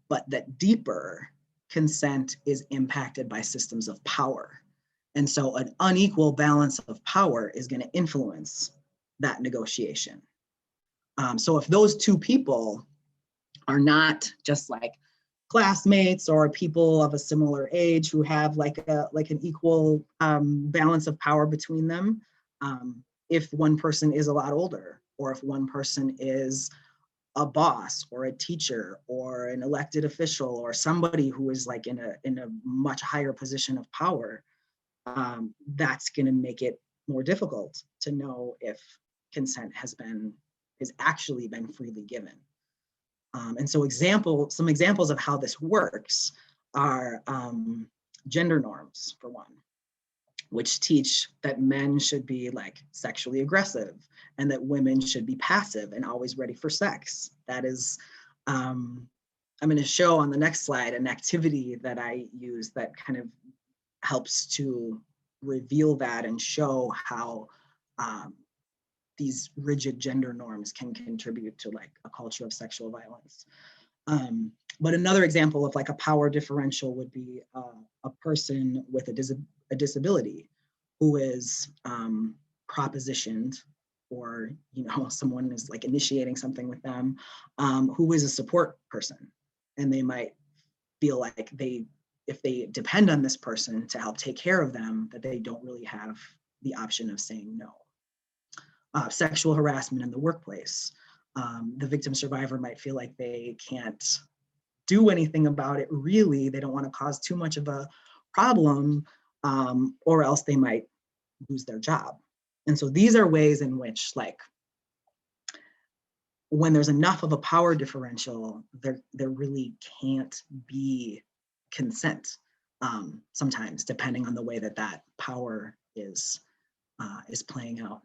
But that deeper consent is impacted by systems of power. And so an unequal balance of power is going to influence that negotiation. So if those two people are not just like classmates or people of a similar age who have like an equal balance of power between them. If one person is a lot older, or if one person is a boss or a teacher or an elected official or somebody who is like in a much higher position of power, that's going to make it more difficult to know if consent has actually been freely given. And so some examples of how this works are gender norms, for one, which teach that men should be like sexually aggressive and that women should be passive and always ready for sex. That is, I'm going to show on the next slide an activity that I use that kind of helps to reveal that and show how these rigid gender norms can contribute to like a culture of sexual violence. But another example of like a power differential would be a person with a disability who is propositioned, or someone is like initiating something with them, who is a support person, and they might feel like if they depend on this person to help take care of them, that they don't really have the option of saying no. Sexual harassment in the workplace. The victim survivor might feel like they can't do anything about it, really. They don't want to cause too much of a problem, or else they might lose their job. And so these are ways in which, like, when there's enough of a power differential, there really can't be consent, sometimes, depending on the way that power is playing out.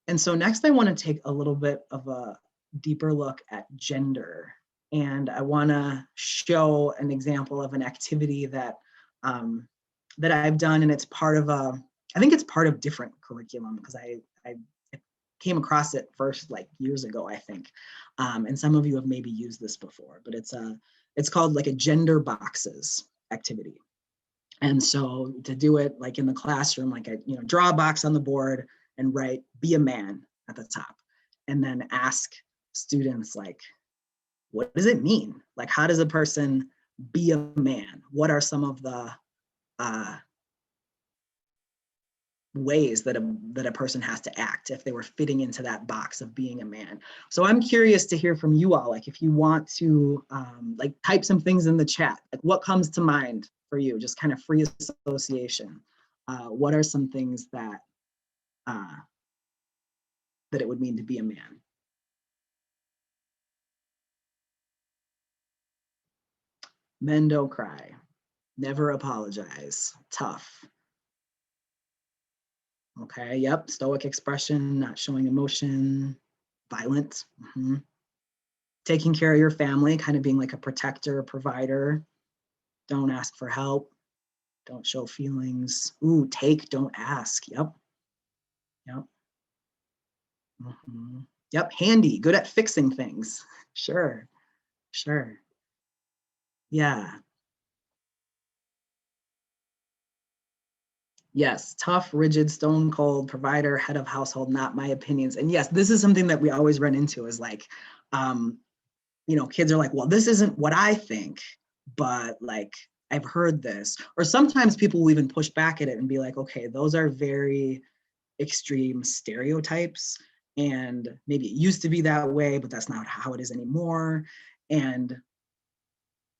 And so next, I want to take a little bit of a deeper look at gender. And I want to show an example of an activity that I've done, and it's part of I think it's part of different curriculum, because I came across it first like years ago, I think. And some of you have maybe used this before, but it's called like a gender boxes activity. And so to do it like in the classroom, like draw a box on the board and write "be a man" at the top, and then ask students, like, what does it mean? Like, how does a person be a man? What are some of the ways that a person has to act if they were fitting into that box of being a man? So I'm curious to hear from you all, like if you want to like type some things in the chat, like what comes to mind for you, just kind of free association. What are some things that it would mean to be a man? Men don't cry, never apologize, tough. Okay, yep, stoic expression, not showing emotion, violent. Taking care of your family, kind of being like a protector, provider. Don't ask for help, don't show feelings. Ooh, take, don't ask. Yep. Yep, handy, good at fixing things. Sure. Yeah. Yes, tough, rigid, stone cold, provider, head of household, not my opinions. And yes, this is something that we always run into, is like, kids are like, well, this isn't what I think, but like, I've heard this. Or sometimes people will even push back at it and be like, okay, those are very extreme stereotypes. And maybe it used to be that way, but that's not how it is anymore. And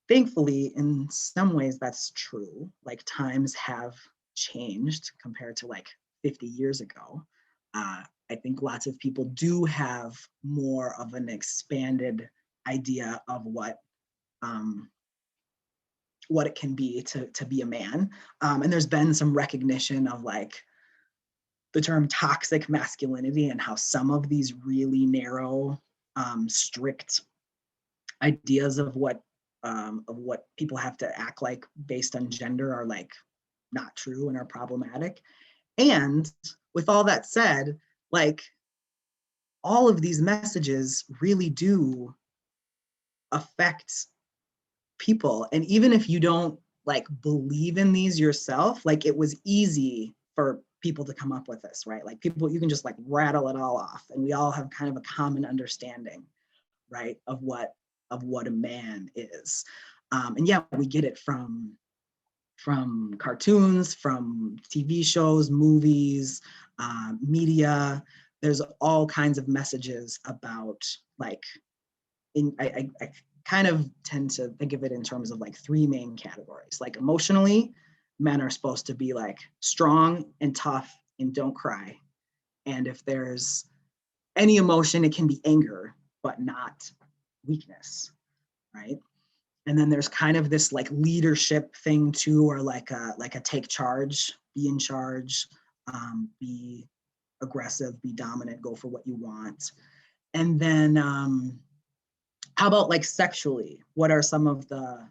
thankfully, in some ways, that's true. Like, times have changed compared to like 50 years ago. I think lots of people do have more of an expanded idea of what it can be to be a man. And there's been some recognition of like the term toxic masculinity, and how some of these really narrow, strict ideas of what people have to act like based on gender are like not true and are problematic. And with all that said, like, all of these messages really do affect people. And even if you don't like believe in these yourself, like, it was easy for people to come up with this, right? Like, people, you can just like rattle it all off, and we all have kind of a common understanding, right, of what what a man is. And yeah, we get it from cartoons, from TV shows, movies, media. There's all kinds of messages about like, I kind of tend to think of it in terms of like three main categories. Like emotionally, men are supposed to be like strong and tough and don't cry. And if there's any emotion, it can be anger, but not weakness, right? And then there's kind of this like leadership thing too, or like a take charge, be in charge, be aggressive, be dominant, go for what you want. And then how about like sexually? What are some of the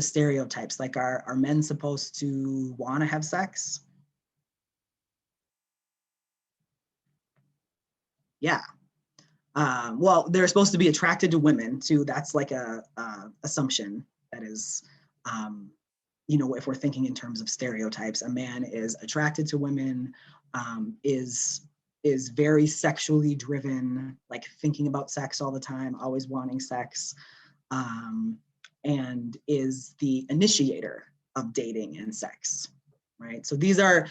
stereotypes? Like, are men supposed to want to have sex? Yeah. Well, they're supposed to be attracted to women too. That's like a assumption that is, if we're thinking in terms of stereotypes, a man is attracted to women, is very sexually driven, like thinking about sex all the time, always wanting sex, and is the initiator of dating and sex, right? So these are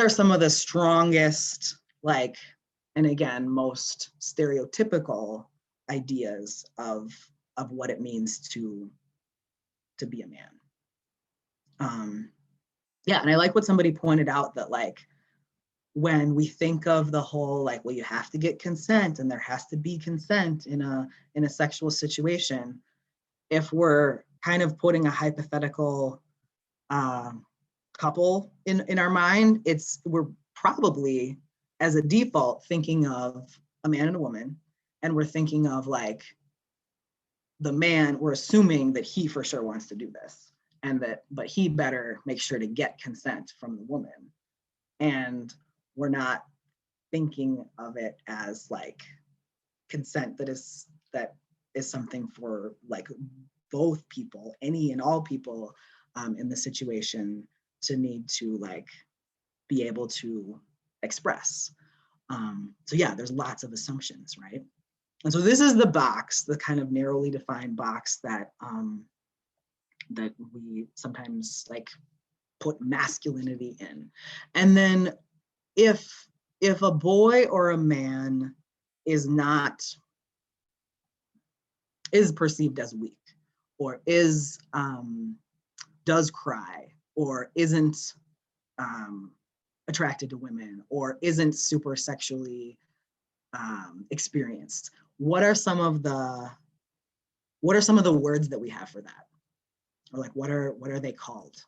some of the strongest, like, and again, most stereotypical ideas of what it means to be a man. Yeah, and I like what somebody pointed out, that like when we think of the whole like, well, you have to get consent and there has to be consent in a sexual situation, if we're kind of putting a hypothetical couple in our mind, we're probably as a default thinking of a man and a woman, and we're thinking of like the man, we're assuming that he for sure wants to do this, and but he better make sure to get consent from the woman. And we're not thinking of it as like consent that is something for like both people, any and all people in the situation, to need to like be able to express. So yeah, there's lots of assumptions, right? And so this is the box, the kind of narrowly defined box that that we sometimes like put masculinity in. And then if a boy or a man is perceived as weak, or does cry, or isn't attracted to women, or isn't super sexually experienced, what are some of the words that we have for that? Or like, what are they called?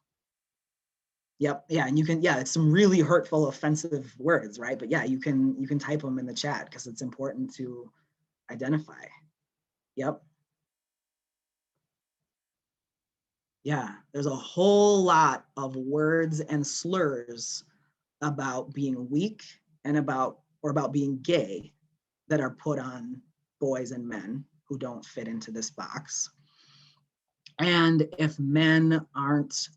Yep. Yeah. And you can, yeah, it's some really hurtful, offensive words, right? But yeah, you can type them in the chat because it's important to identify. Yep. Yeah, there's a whole lot of words and slurs about being weak and about being gay that are put on boys and men who don't fit into this box. And if men aren't,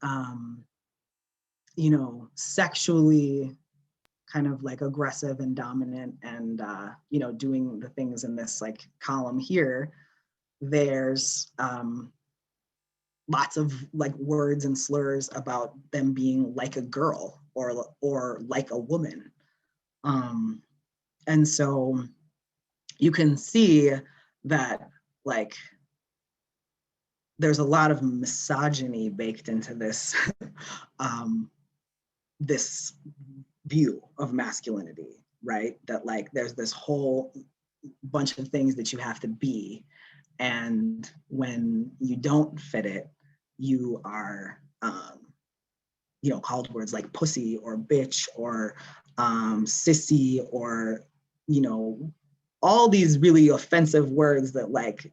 sexually kind of like aggressive and dominant and, doing the things in this like column here, there's lots of like words and slurs about them being like a girl or like a woman. And so you can see that like there's a lot of misogyny baked into this this view of masculinity, right? That like there's this whole bunch of things that you have to be, and when you don't fit it, you are called words like pussy or bitch or sissy, or all these really offensive words that like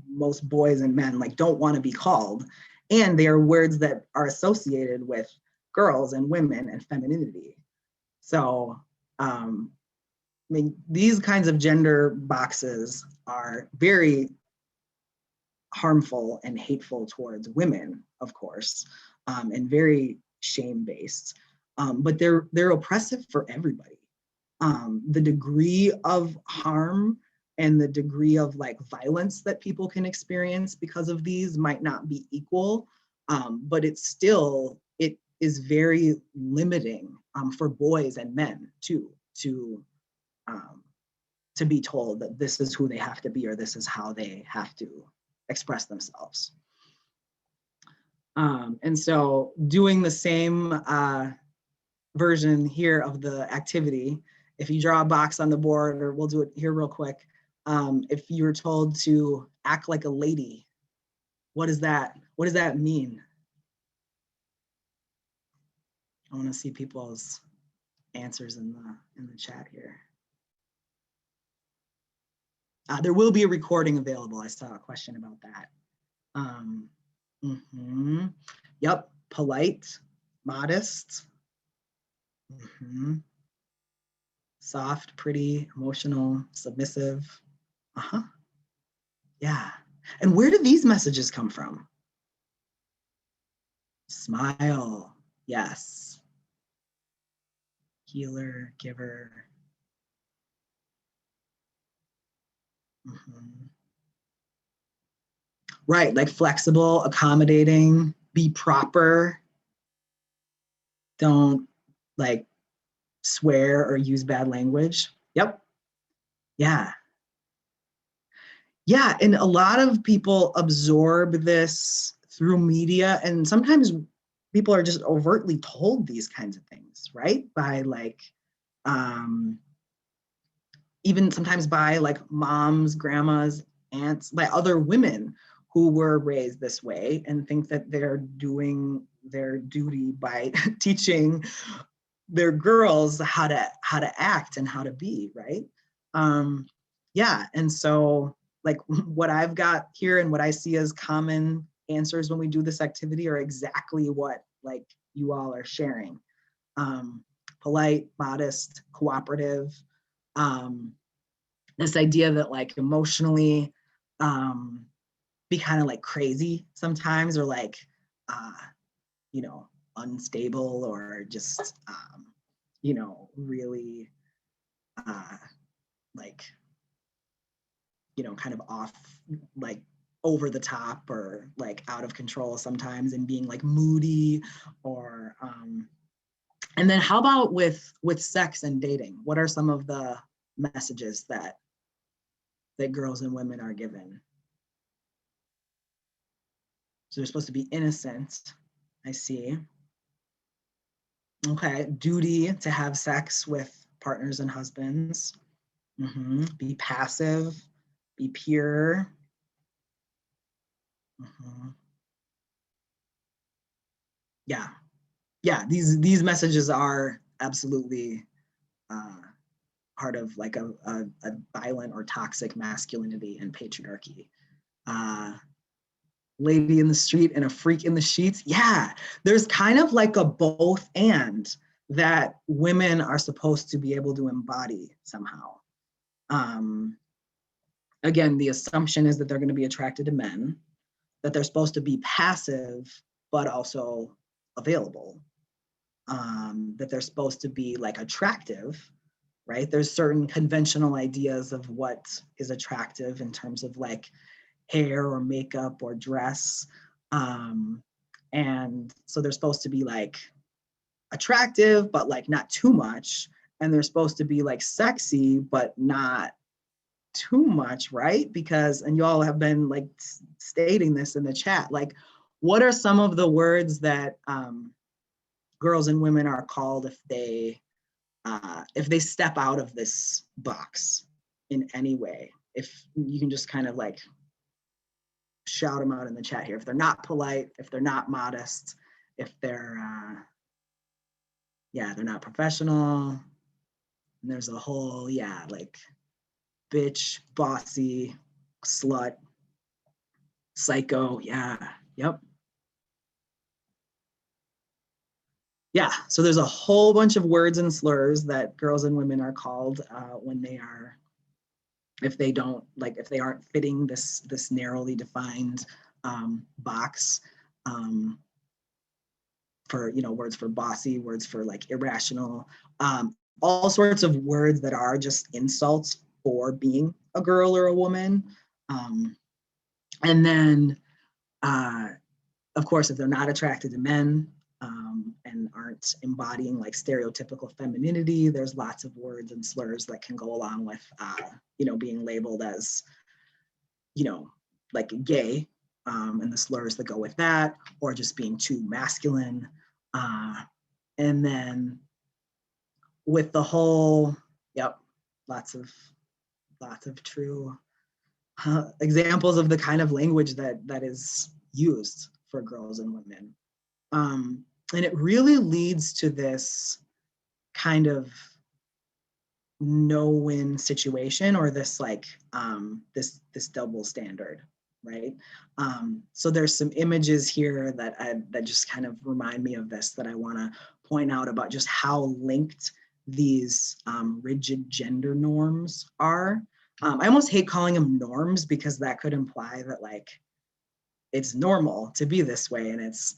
most boys and men like don't want to be called, and they are words that are associated with girls and women and femininity. So I mean, these kinds of gender boxes are very harmful and hateful towards women, of course, and very shame-based, but they're oppressive for everybody. The degree of harm and the degree of like violence that people can experience because of these might not be equal, but it is very limiting for boys and men too, to be told that this is who they have to be or this is how they have to express themselves. And so doing the same version here of the activity, if you draw a box on the board, or we'll do it here real quick, if you're told to act like a lady, what does that mean? I want to see people's answers in the chat here. There will be a recording available. I saw a question about that. Yep, polite, modest, soft, pretty, emotional, submissive. Yeah. And where do these messages come from? Smile, yes. Healer, giver. Right, like flexible, accommodating, be proper. Don't like swear or use bad language. Yep. Yeah. Yeah, and a lot of people absorb this through media, and sometimes people are just overtly told these kinds of things, right? By like, even sometimes by like moms, grandmas, aunts, by other women who were raised this way and think that they're doing their duty by teaching their girls how to act and how to be, right? Yeah, and so like what I've got here and what I see as common answers when we do this activity are exactly what like you all are sharing. Polite, modest, cooperative. This idea that like emotionally be kind of like crazy sometimes, or like you know, unstable, or just you know, really like, you know, kind of off, like over the top, or like out of control sometimes, and being like moody, or and then how about with sex and dating? What are some of the messages that girls and women are given? So they're supposed to be innocent, I see. Okay, duty to have sex with partners and husbands. Be passive, be pure. Yeah, yeah. These messages are absolutely part of like a violent or toxic masculinity and patriarchy. Lady in the street and a freak in the sheets. Yeah, there's kind of like a both and that women are supposed to be able to embody somehow. Again, the assumption is that they're going to be attracted to men, that they're supposed to be passive, but also available, that they're supposed to be like attractive, right? There's certain conventional ideas of what is attractive in terms of like hair or makeup or dress. And so they're supposed to be like attractive, but like not too much. And they're supposed to be like sexy, but not too much, right? Because, and you all have been like stating this in the chat, like, what are some of the words that girls and women are called if they step out of this box in any way? If you can just kind of like shout them out in the chat here. If they're not polite, if they're not modest, if they're, yeah, they're not professional. And there's a whole, yeah, like bitch, bossy, slut, psycho. Yeah, yep. Yeah, so there's a whole bunch of words and slurs that girls and women are called when they are, if they don't, like, if they aren't fitting this narrowly defined box. For, you know, words for bossy, words for like irrational, all sorts of words that are just insults for being a girl or a woman. And then, of course, if they're not attracted to men and aren't embodying like stereotypical femininity, there's lots of words and slurs that can go along with, being labeled as, like gay, and the slurs that go with that, or just being too masculine. And then with the whole, lots of true examples of the kind of language that is used for girls and women. And it really leads to this kind of no-win situation, or this like this double standard, right? So there's some images here that just kind of remind me of this, that I want to point out about just how linked these rigid gender norms are. I almost hate calling them norms, because that could imply that like it's normal to be this way, and it's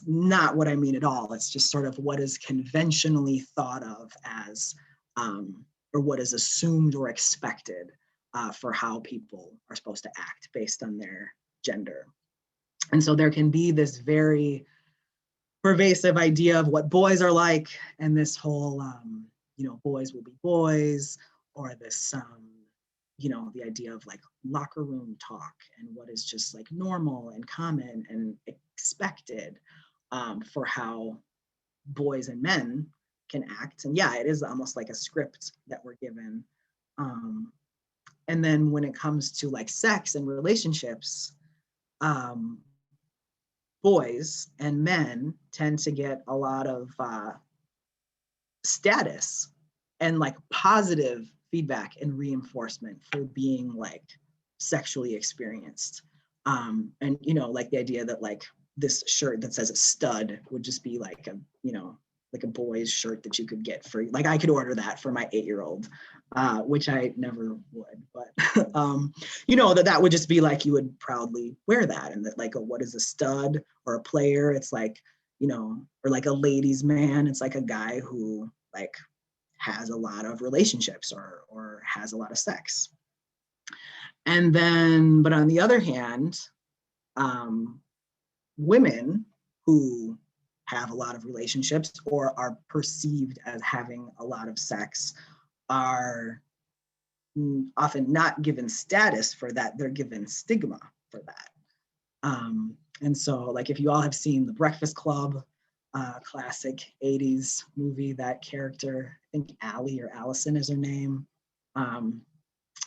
not what I mean at all. It's just sort of what is conventionally thought of as, or what is assumed or expected for how people are supposed to act based on their gender. And so there can be this very pervasive idea of what boys are like, and this whole, boys will be boys, or this, the idea of like locker room talk, and what is just like normal and common and expected for how boys and men can act. And yeah, it is almost like a script that we're given. And then when it comes to like sex and relationships, boys and men tend to get a lot of status and like positive feedback and reinforcement for being like sexually experienced. And like the idea that like this shirt that says a stud would just be like a, like a boy's shirt that you could get for, like, I could order that for my 8-year-old, which I never would, but that would just be like, you would proudly wear that. And that like, what is a stud or a player? It's like, or like a ladies' man, it's like a guy who like has a lot of relationships or has a lot of sex. And then, but on the other hand, women who have a lot of relationships or are perceived as having a lot of sex are often not given status for that, they're given stigma for that. And so like, if you all have seen The Breakfast Club, classic 80s movie, that character, I think Allie or Allison is her name,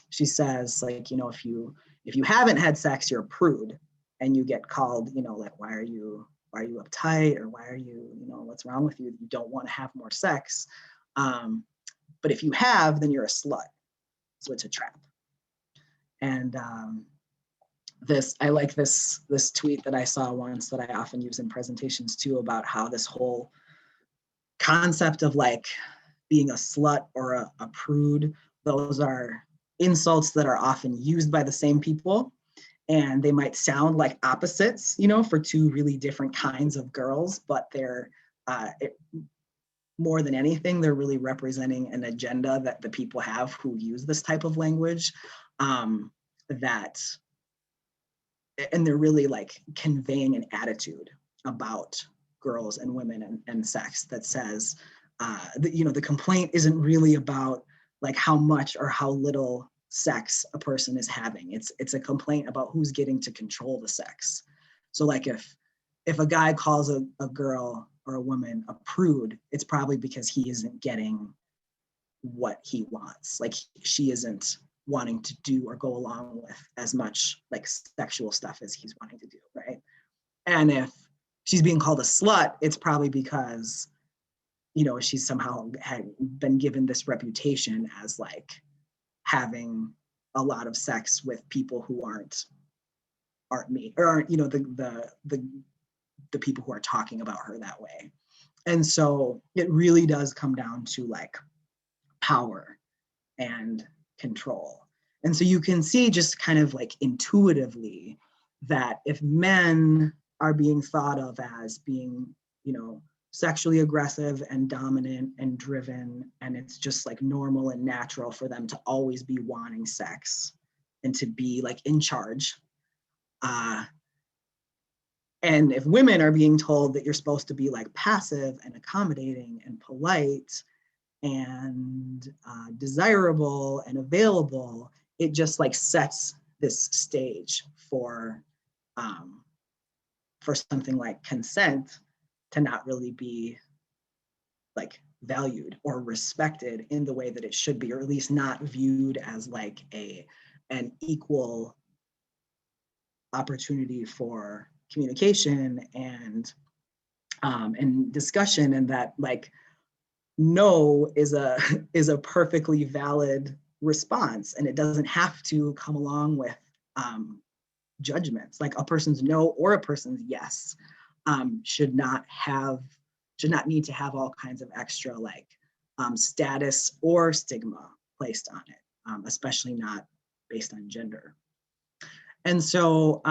she says like, if you haven't had sex, you're a prude, and you get called, like, why are you uptight, or why are you, what's wrong with you, you don't want to have more sex. But if you have, then you're a slut, so it's a trap. And I like this tweet that I saw once that I often use in presentations too, about how this whole concept of like being a slut or a prude, those are insults that are often used by the same people, and they might sound like opposites, for two really different kinds of girls, but they're more than anything, they're really representing an agenda that the people have who use this type of language, and they're really like conveying an attitude about girls and women and sex that says, the complaint isn't really about like how much or how little sex a person is having. It's a complaint about who's getting to control the sex. So like if a guy calls a girl or a woman a prude, it's probably because he isn't getting what he wants. Like, she isn't wanting to do or go along with as much like sexual stuff as he's wanting to do, right? And if she's being called a slut, it's probably because, she's somehow had been given this reputation as like having a lot of sex with people who aren't me, or aren't, the people who are talking about her that way. And so it really does come down to like power and control. And so you can see just kind of like intuitively that if men are being thought of as being, sexually aggressive and dominant and driven, and it's just like normal and natural for them to always be wanting sex and to be like in charge. And if women are being told that you're supposed to be like passive and accommodating and polite and desirable and available, it just like sets this stage for something like consent to not really be like valued or respected in the way that it should be, or at least not viewed as like an equal opportunity for communication and discussion, and that like no is a perfectly valid response, and it doesn't have to come along with judgments. Like a person's no or a person's yes should not need to have all kinds of extra like status or stigma placed on it, especially not based on gender. And so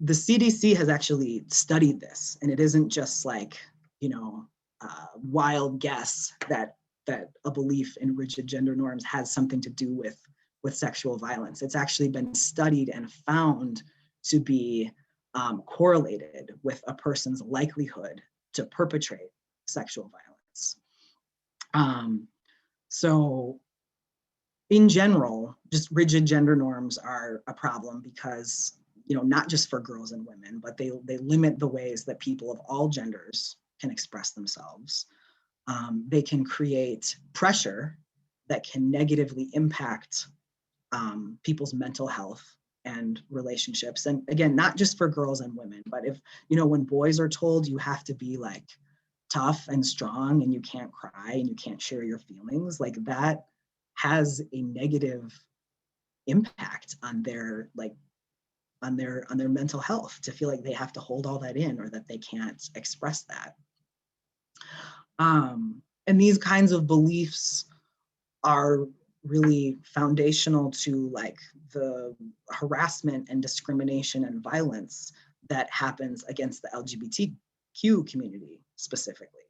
the CDC has actually studied this, and it isn't just like, wild guess that a belief in rigid gender norms has something to do with sexual violence. It's actually been studied and found to be correlated with a person's likelihood to perpetrate sexual violence. So in general, just rigid gender norms are a problem because, not just for girls and women, but they limit the ways that people of all genders can express themselves. They can create pressure that can negatively impact people's mental health and relationships. And again, not just for girls and women, but if, when boys are told you have to be like tough and strong and you can't cry and you can't share your feelings, like that has a negative impact on their mental health, to feel like they have to hold all that in or that they can't express that. And these kinds of beliefs are really foundational to like the harassment and discrimination and violence that happens against the LGBTQ community specifically.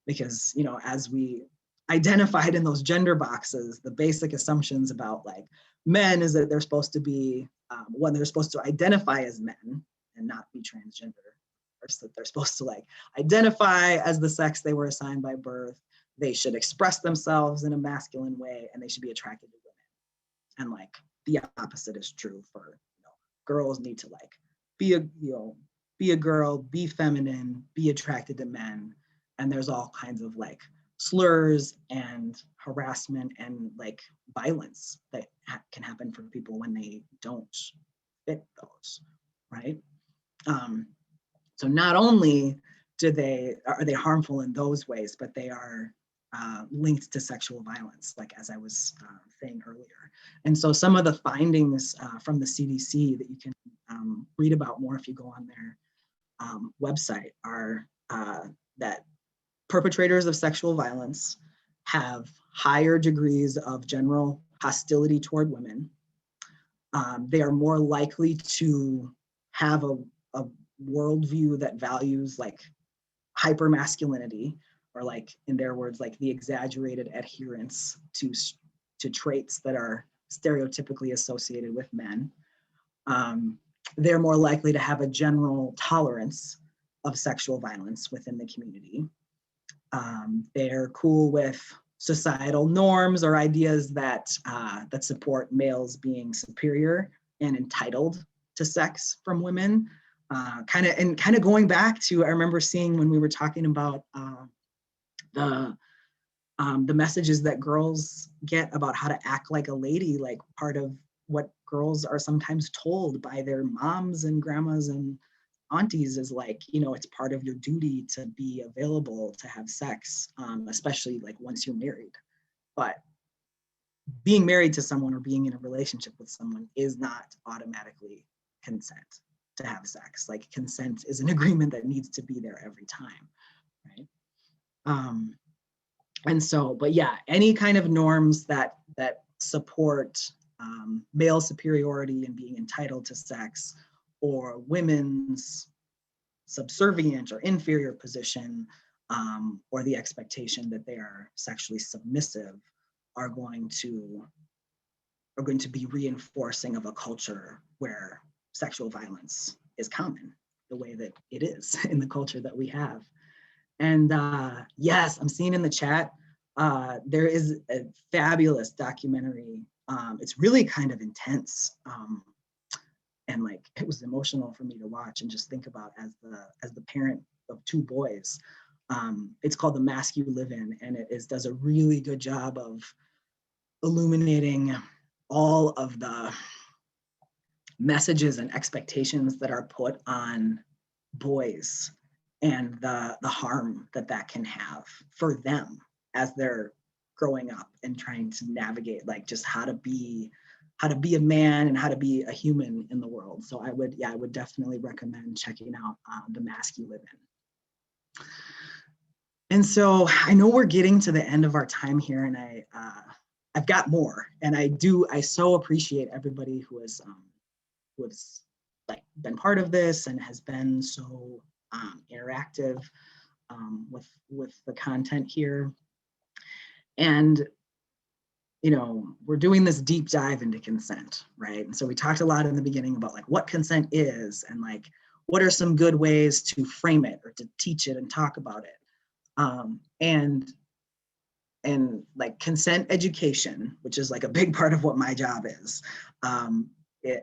Because, as we identified in those gender boxes, the basic assumptions about like men is that they're supposed to be, when they're supposed to identify as men and not be transgender, or that they're supposed to like identify as the sex they were assigned by birth. They should express themselves in a masculine way, and they should be attracted to women. And like the opposite is true for, girls need to like be a girl, be feminine, be attracted to men. And there's all kinds of like slurs and harassment and like violence that can happen for people when they don't fit those, right? So not only are they harmful in those ways, but they are linked to sexual violence, like as I was saying earlier. And so some of the findings from the CDC that you can read about more if you go on their website are that perpetrators of sexual violence have higher degrees of general hostility toward women. They are more likely to have a worldview that values like hypermasculinity, or like in their words, like the exaggerated adherence to traits that are stereotypically associated with men. They're more likely to have a general tolerance of sexual violence within the community. They're cool with societal norms or ideas that support males being superior and entitled to sex from women. Kind of going back to, I remember seeing when we were talking about the messages that girls get about how to act like a lady, like part of what girls are sometimes told by their moms and grandmas and aunties is like, it's part of your duty to be available to have sex, especially like once you're married. But being married to someone or being in a relationship with someone is not automatically consent to have sex. Like consent is an agreement that needs to be there every time, right? And so, but yeah, any kind of norms that support male superiority and being entitled to sex, or women's subservient or inferior position, or the expectation that they are sexually submissive are going to be reinforcing of a culture where sexual violence is common, the way that it is in the culture that we have. And yes, I'm seeing in the chat, there is a fabulous documentary. It's really kind of intense. And like, it was emotional for me to watch and just think about as the parent of two boys. It's called The Mask You Live In, and it does a really good job of illuminating all of the messages and expectations that are put on boys and the harm that can have for them as they're growing up and trying to navigate like just how to be a man and how to be a human in the world. So I would definitely recommend checking out The Mask You Live In. And so I know we're getting to the end of our time here, and I've got more, and I so appreciate everybody who has like been part of this and has been so interactive with the content here. And you know, we're doing this deep dive into consent, right? And so we talked a lot in the beginning about like what consent is and like what are some good ways to frame it or to teach it and talk about it. And like consent education, which is like a big part of what my job is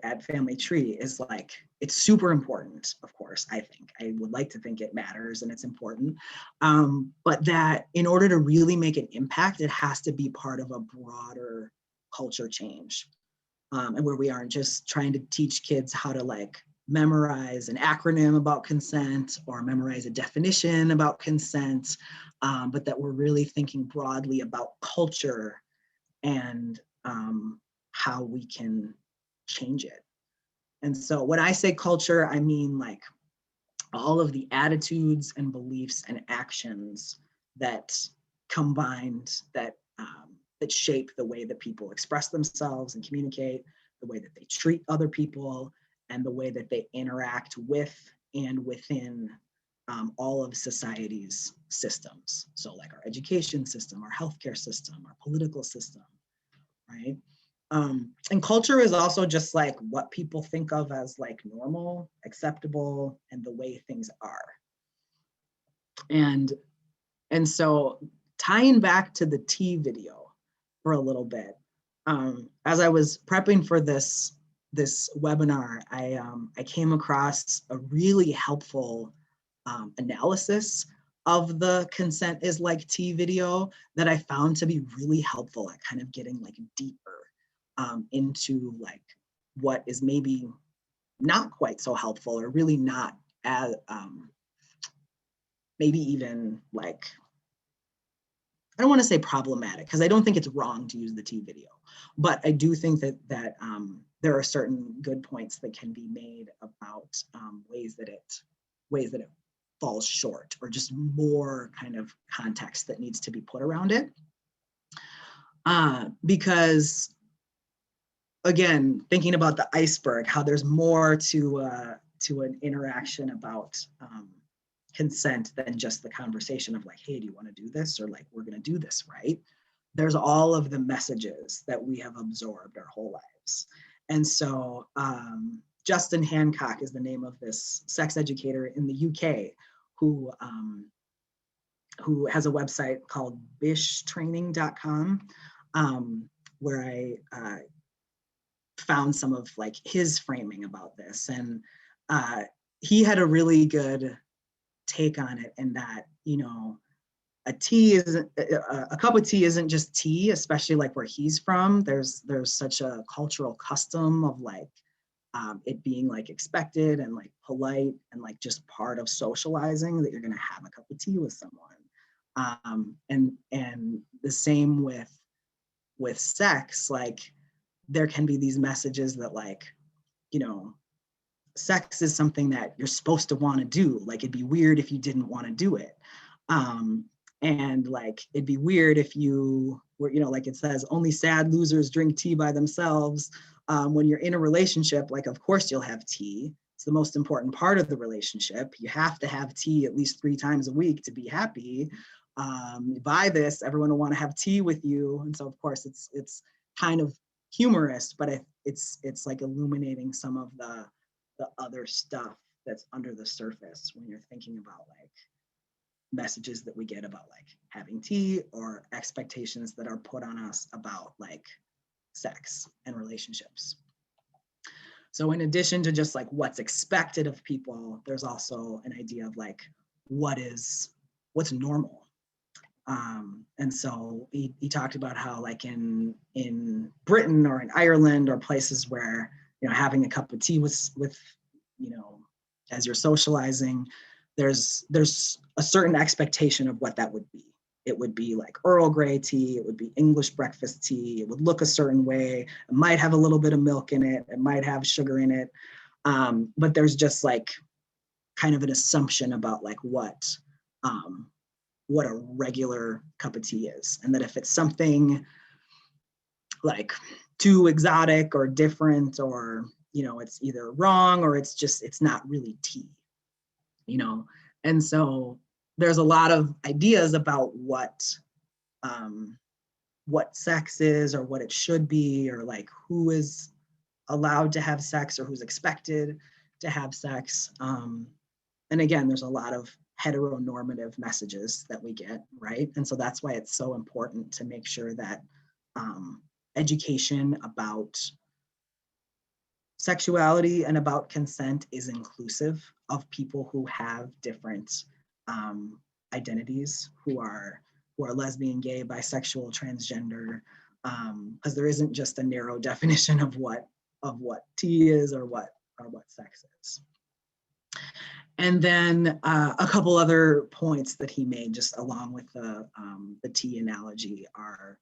at Family Tree, is like, it's super important, of course. I would like to think it matters and it's important, but that in order to really make an impact, it has to be part of a broader culture change, and where we aren't just trying to teach kids how to like memorize an acronym about consent or memorize a definition about consent, but that we're really thinking broadly about culture and how we can change it. And so when I say culture, I mean like all of the attitudes and beliefs and actions that combined that shape the way that people express themselves and communicate, the way that they treat other people, and the way that they interact with and within all of society's systems. So like our education system, our healthcare system, our political system, right? And culture is also just like what people think of as like normal, acceptable, and the way things are. And so tying back to the tea video for a little bit, as I was prepping for this webinar, I came across a really helpful analysis of the Consent is Like Tea video that I found to be really helpful at kind of getting like deeper into like what is maybe not quite so helpful or really not as maybe even like, I don't want to say problematic, because I don't think it's wrong to use the tea video, but I do think that there are certain good points that can be made about ways that it falls short, or just more kind of context that needs to be put around it. Because again, thinking about the iceberg, how there's more to an interaction about consent than just the conversation of like, hey, do you want to do this? Or like, we're going to do this, right? There's all of the messages that we have absorbed our whole lives. And so Justin Hancock is the name of this sex educator in the UK who has a website called bishtraining.com, where I found some of like his framing about this. And he had a really good take on it, in that, you know, a cup of tea isn't just tea, especially like where he's from. There's such a cultural custom of like it being like expected and like polite and like just part of socializing that you're gonna have a cup of tea with someone. And the same with sex, like there can be these messages that like, you know, sex is something that you're supposed to want to do. Like it'd be weird if you didn't want to do it. And like, it'd be weird if you were, you know, like it says, only sad losers drink tea by themselves. When you're in a relationship, like, of course you'll have tea. it's the most important part of the relationship. You have to have tea at least 3 times a week to be happy. Buy this, everyone will want to have tea with you. And so of course it's kind of humorous, but it's like illuminating some of the other stuff that's under the surface when you're thinking about like messages that we get about like having tea, or expectations that are put on us about like sex and relationships. So in addition to just like what's expected of people, there's also an idea of like what's normal. And so he talked about how like in Britain or in Ireland or places where, you know, having a cup of tea with you know, as you're socializing, there's a certain expectation of what that would be. It would be like Earl Grey tea, it would be English breakfast tea, it would look a certain way, it might have a little bit of milk in it, it might have sugar in it. But there's just like kind of an assumption about like what a regular cup of tea is. And that if it's something like too exotic or different, or, you know, it's either wrong or it's not really tea, you know? And so there's a lot of ideas about what sex is, or what it should be, or like who is allowed to have sex or who's expected to have sex. And again, there's a lot of heteronormative messages that we get, right? And so that's why it's so important to make sure that education about sexuality and about consent is inclusive of people who have different identities, who are lesbian, gay, bisexual, transgender, because there isn't just a narrow definition of what T is, or what sex is. And then a couple other points that he made, just along with the tea analogy, are,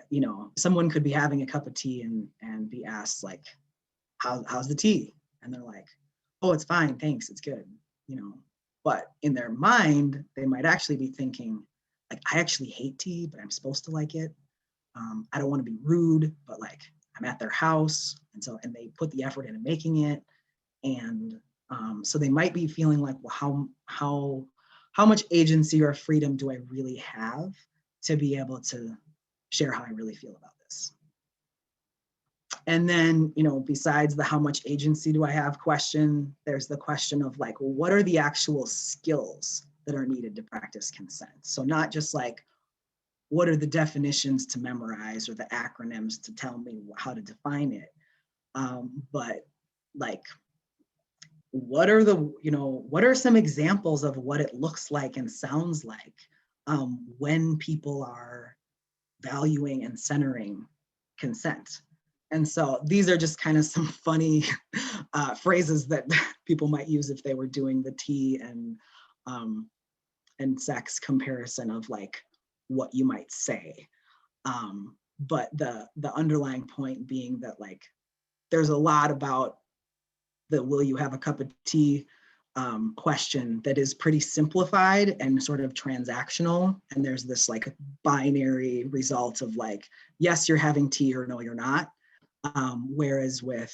you know, someone could be having a cup of tea and be asked like, how's the tea? And they're like, oh, it's fine, thanks, it's good, you know. But in their mind, they might actually be thinking, like, I actually hate tea, but I'm supposed to like it. I don't want to be rude, but like I'm at their house, and they put the effort into making it, and so they might be feeling like, well, how much agency or freedom do I really have to be able to share how I really feel about this? And then, you know, besides the how much agency do I have question, there's the question of like, well, what are the actual skills that are needed to practice consent? So not just like, what are the definitions to memorize or the acronyms to tell me how to define it, but like, what are some examples of what it looks like and sounds like when people are valuing and centering consent? And so these are just kind of some funny phrases that people might use if they were doing the tea and sex comparison of like what you might say. But the underlying point being that like there's a lot about the will you have a cup of tea question that is pretty simplified and sort of transactional. And there's this like binary result of like, yes, you're having tea, or no, you're not. Whereas with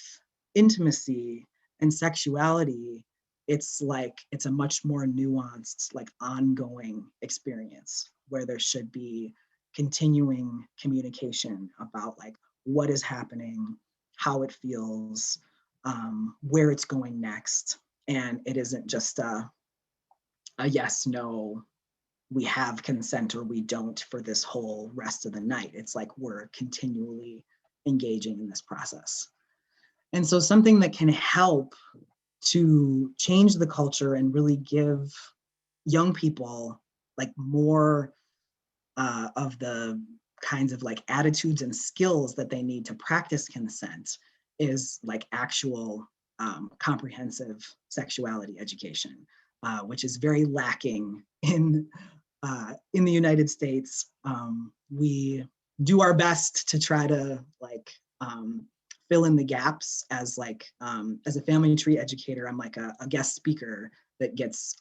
intimacy and sexuality, it's a much more nuanced, like ongoing experience where there should be continuing communication about like what is happening, how it feels, where it's going next. And it isn't just a yes, no, we have consent or we don't for this whole rest of the night. It's like we're continually engaging in this process. And so something that can help to change the culture and really give young people like more of the kinds of like attitudes and skills that they need to practice consent is like actual comprehensive sexuality education, which is very lacking in the United States. We do our best to try to like fill in the gaps as like as a family tree educator. I'm like a guest speaker that gets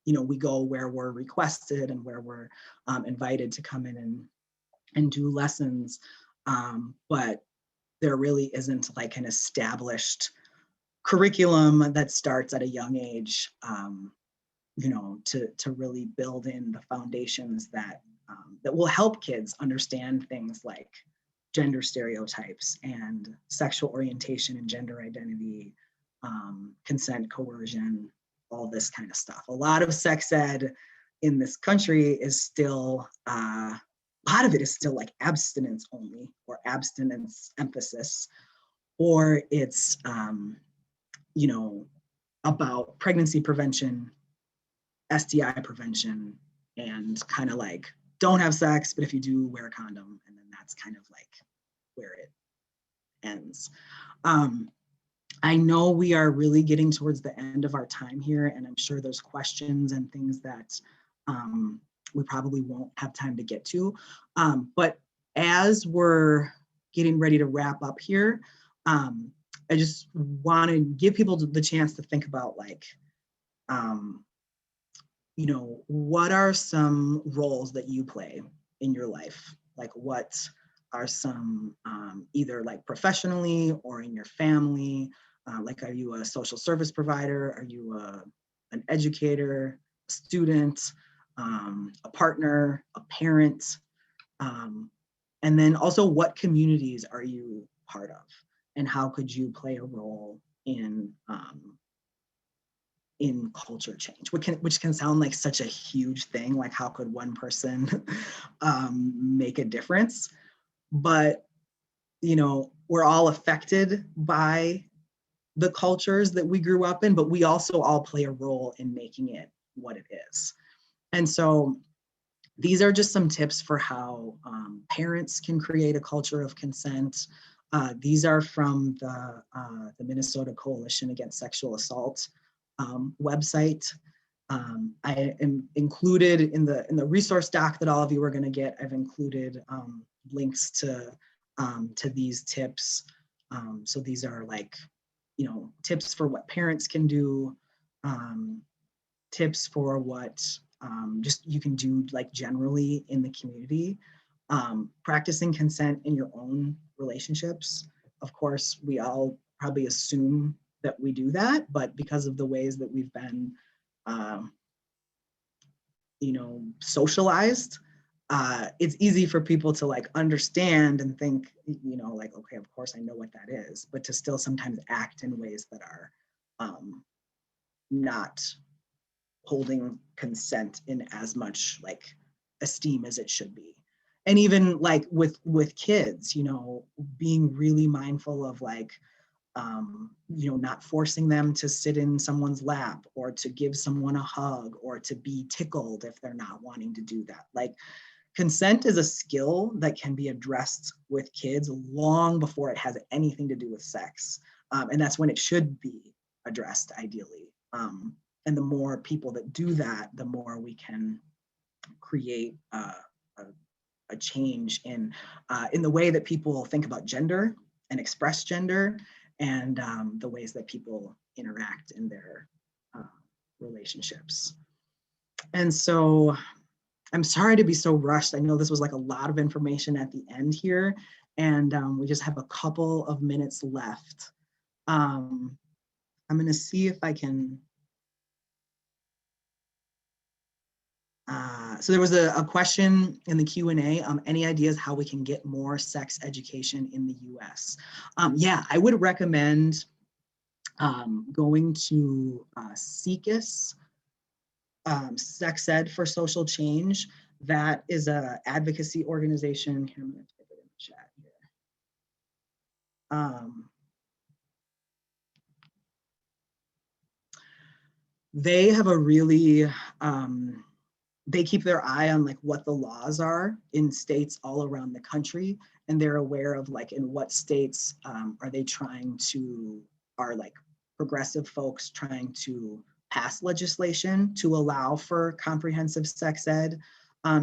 we go where we're requested and where we're invited to come in and do lessons, but there really isn't like an established curriculum that starts at a young age, to really build in the foundations that will help kids understand things like gender stereotypes and sexual orientation and gender identity, consent, coercion, all this kind of stuff. A lot of sex ed in this country is still, a lot of it is still like abstinence only, or abstinence emphasis, or it's, about pregnancy prevention, STI prevention, and kind of like, don't have sex, but if you do, wear a condom. And then that's kind of like where it ends. I know we are really getting towards the end of our time here, and I'm sure there's questions and things that we probably won't have time to get to. But as we're getting ready to wrap up here, I just want to give people the chance to think about, like, what are some roles that you play in your life? Like, what are some, either like professionally or in your family? Like, are you a social service provider? Are you an educator, a student, a partner, a parent? And then also, what communities are you part of? And how could you play a role in culture change, which can sound like such a huge thing, like how could one person make a difference? But we're all affected by the cultures that we grew up in, but we also all play a role in making it what it is. And so these are just some tips for how parents can create a culture of consent. These are from the Minnesota Coalition Against Sexual Assault website. I am included in the resource doc that all of you are going to get. I've included links to these tips. So these are like, tips for what parents can do, tips for what just you can do like generally in the community, practicing consent in your own relationships. Of course, we all probably assume that we do that, but because of the ways that we've been, socialized, it's easy for people to like understand and think, like, okay, of course I know what that is, but to still sometimes act in ways that are not holding consent in as much like esteem as it should be. And even like with kids, being really mindful of like, not forcing them to sit in someone's lap or to give someone a hug or to be tickled if they're not wanting to do that. Like, consent is a skill that can be addressed with kids long before it has anything to do with sex. And that's when it should be addressed, ideally. And the more people that do that, the more we can create a change in the way that people think about gender and express gender, and the ways that people interact in their relationships. And so I'm sorry to be so rushed. I know this was like a lot of information at the end here, and we just have a couple of minutes left. I'm going to see if I can. So there was a question in the Q&A, any ideas how we can get more sex education in the US? Yeah, I would recommend going to SICUS, Sex Ed for Social Change. That is an advocacy organization. Here, I'm going to type it in the chat here. They have a really, they keep their eye on like what the laws are in states all around the country, and they're aware of like in what states are they trying to, are like progressive folks trying to pass legislation to allow for comprehensive sex ed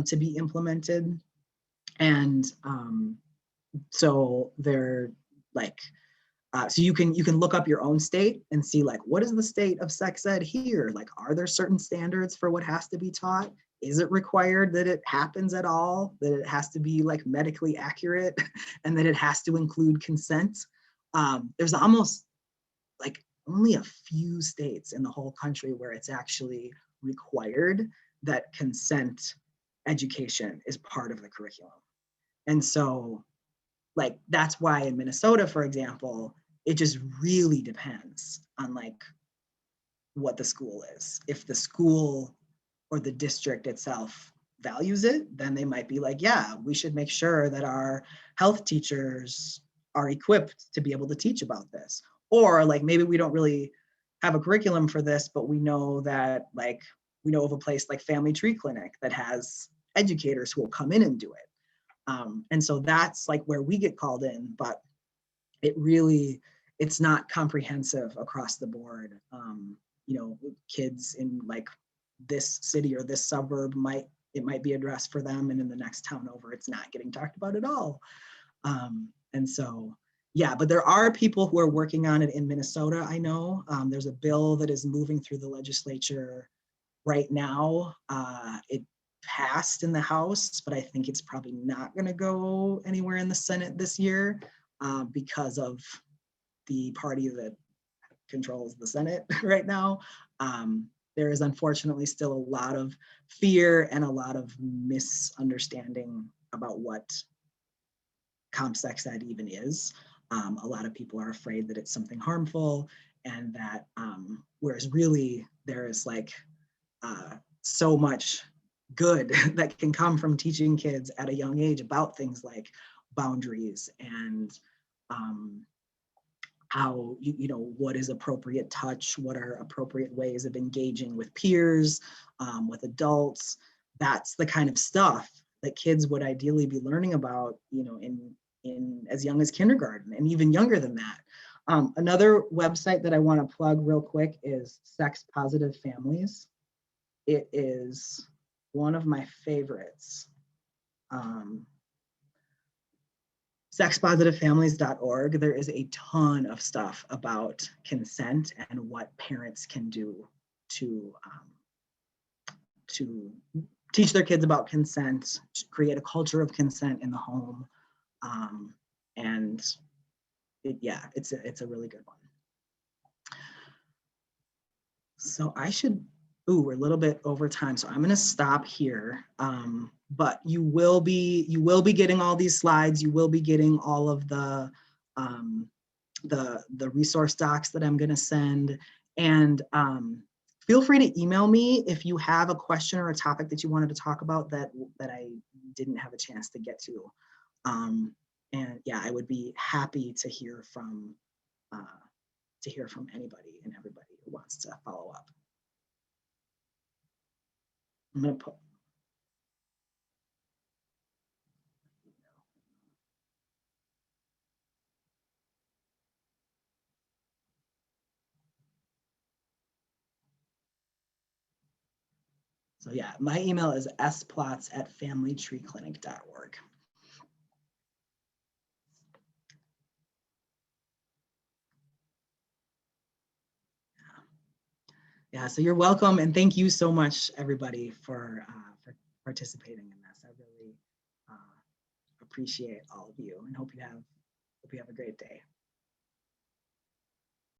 to be implemented. And so they're like, so you can look up your own state and see like, what is the state of sex ed here? Like, are there certain standards for what has to be taught? Is it required that it happens at all? That it has to be like medically accurate and that it has to include consent? There's almost like only a few states in the whole country where it's actually required that consent education is part of the curriculum. And so, like, that's why in Minnesota, for example, it just really depends on like what the school is. If the school or the district itself values it, then they might be like, yeah, we should make sure that our health teachers are equipped to be able to teach about this. Or like maybe we don't really have a curriculum for this, but we know that like we know of a place like Family Tree Clinic that has educators who will come in and do it. And so that's like where we get called in, but it's not comprehensive across the board. You know, kids in like this city or this suburb might be addressed for them, and in the next town over, it's not getting talked about at all. And so, yeah, but there are people who are working on it in Minnesota. I know there's a bill that is moving through the legislature right now. It passed in the House, but I think it's probably not going to go anywhere in the Senate this year because of the party that controls the Senate right now. There is unfortunately still a lot of fear and a lot of misunderstanding about what comp sex ed even is. A lot of people are afraid that it's something harmful, and that whereas really there is like so much good that can come from teaching kids at a young age about things like boundaries and how, you know, what is appropriate touch, what are appropriate ways of engaging with peers, with adults. That's the kind of stuff that kids would ideally be learning about, you know, in as young as kindergarten and even younger than that. Another website that I want to plug real quick is Sex Positive Families. It is one of my favorites. Sexpositivefamilies.org. There is a ton of stuff about consent and what parents can do to teach their kids about consent, to create a culture of consent in the home. And it's a really good one. So we're a little bit over time, so I'm going to stop here. But you will be getting all these slides. You will be getting all of the resource docs that I'm going to send. And feel free to email me if you have a question or a topic that you wanted to talk about that I didn't have a chance to get to. And yeah, I would be happy to hear from anybody and everybody who wants to follow up. I'm going to put So yeah, my email is splotz@familytreeclinic.org. Yeah, so you're welcome, and thank you so much, everybody, for participating in this. I really appreciate all of you, and hope you have a great day.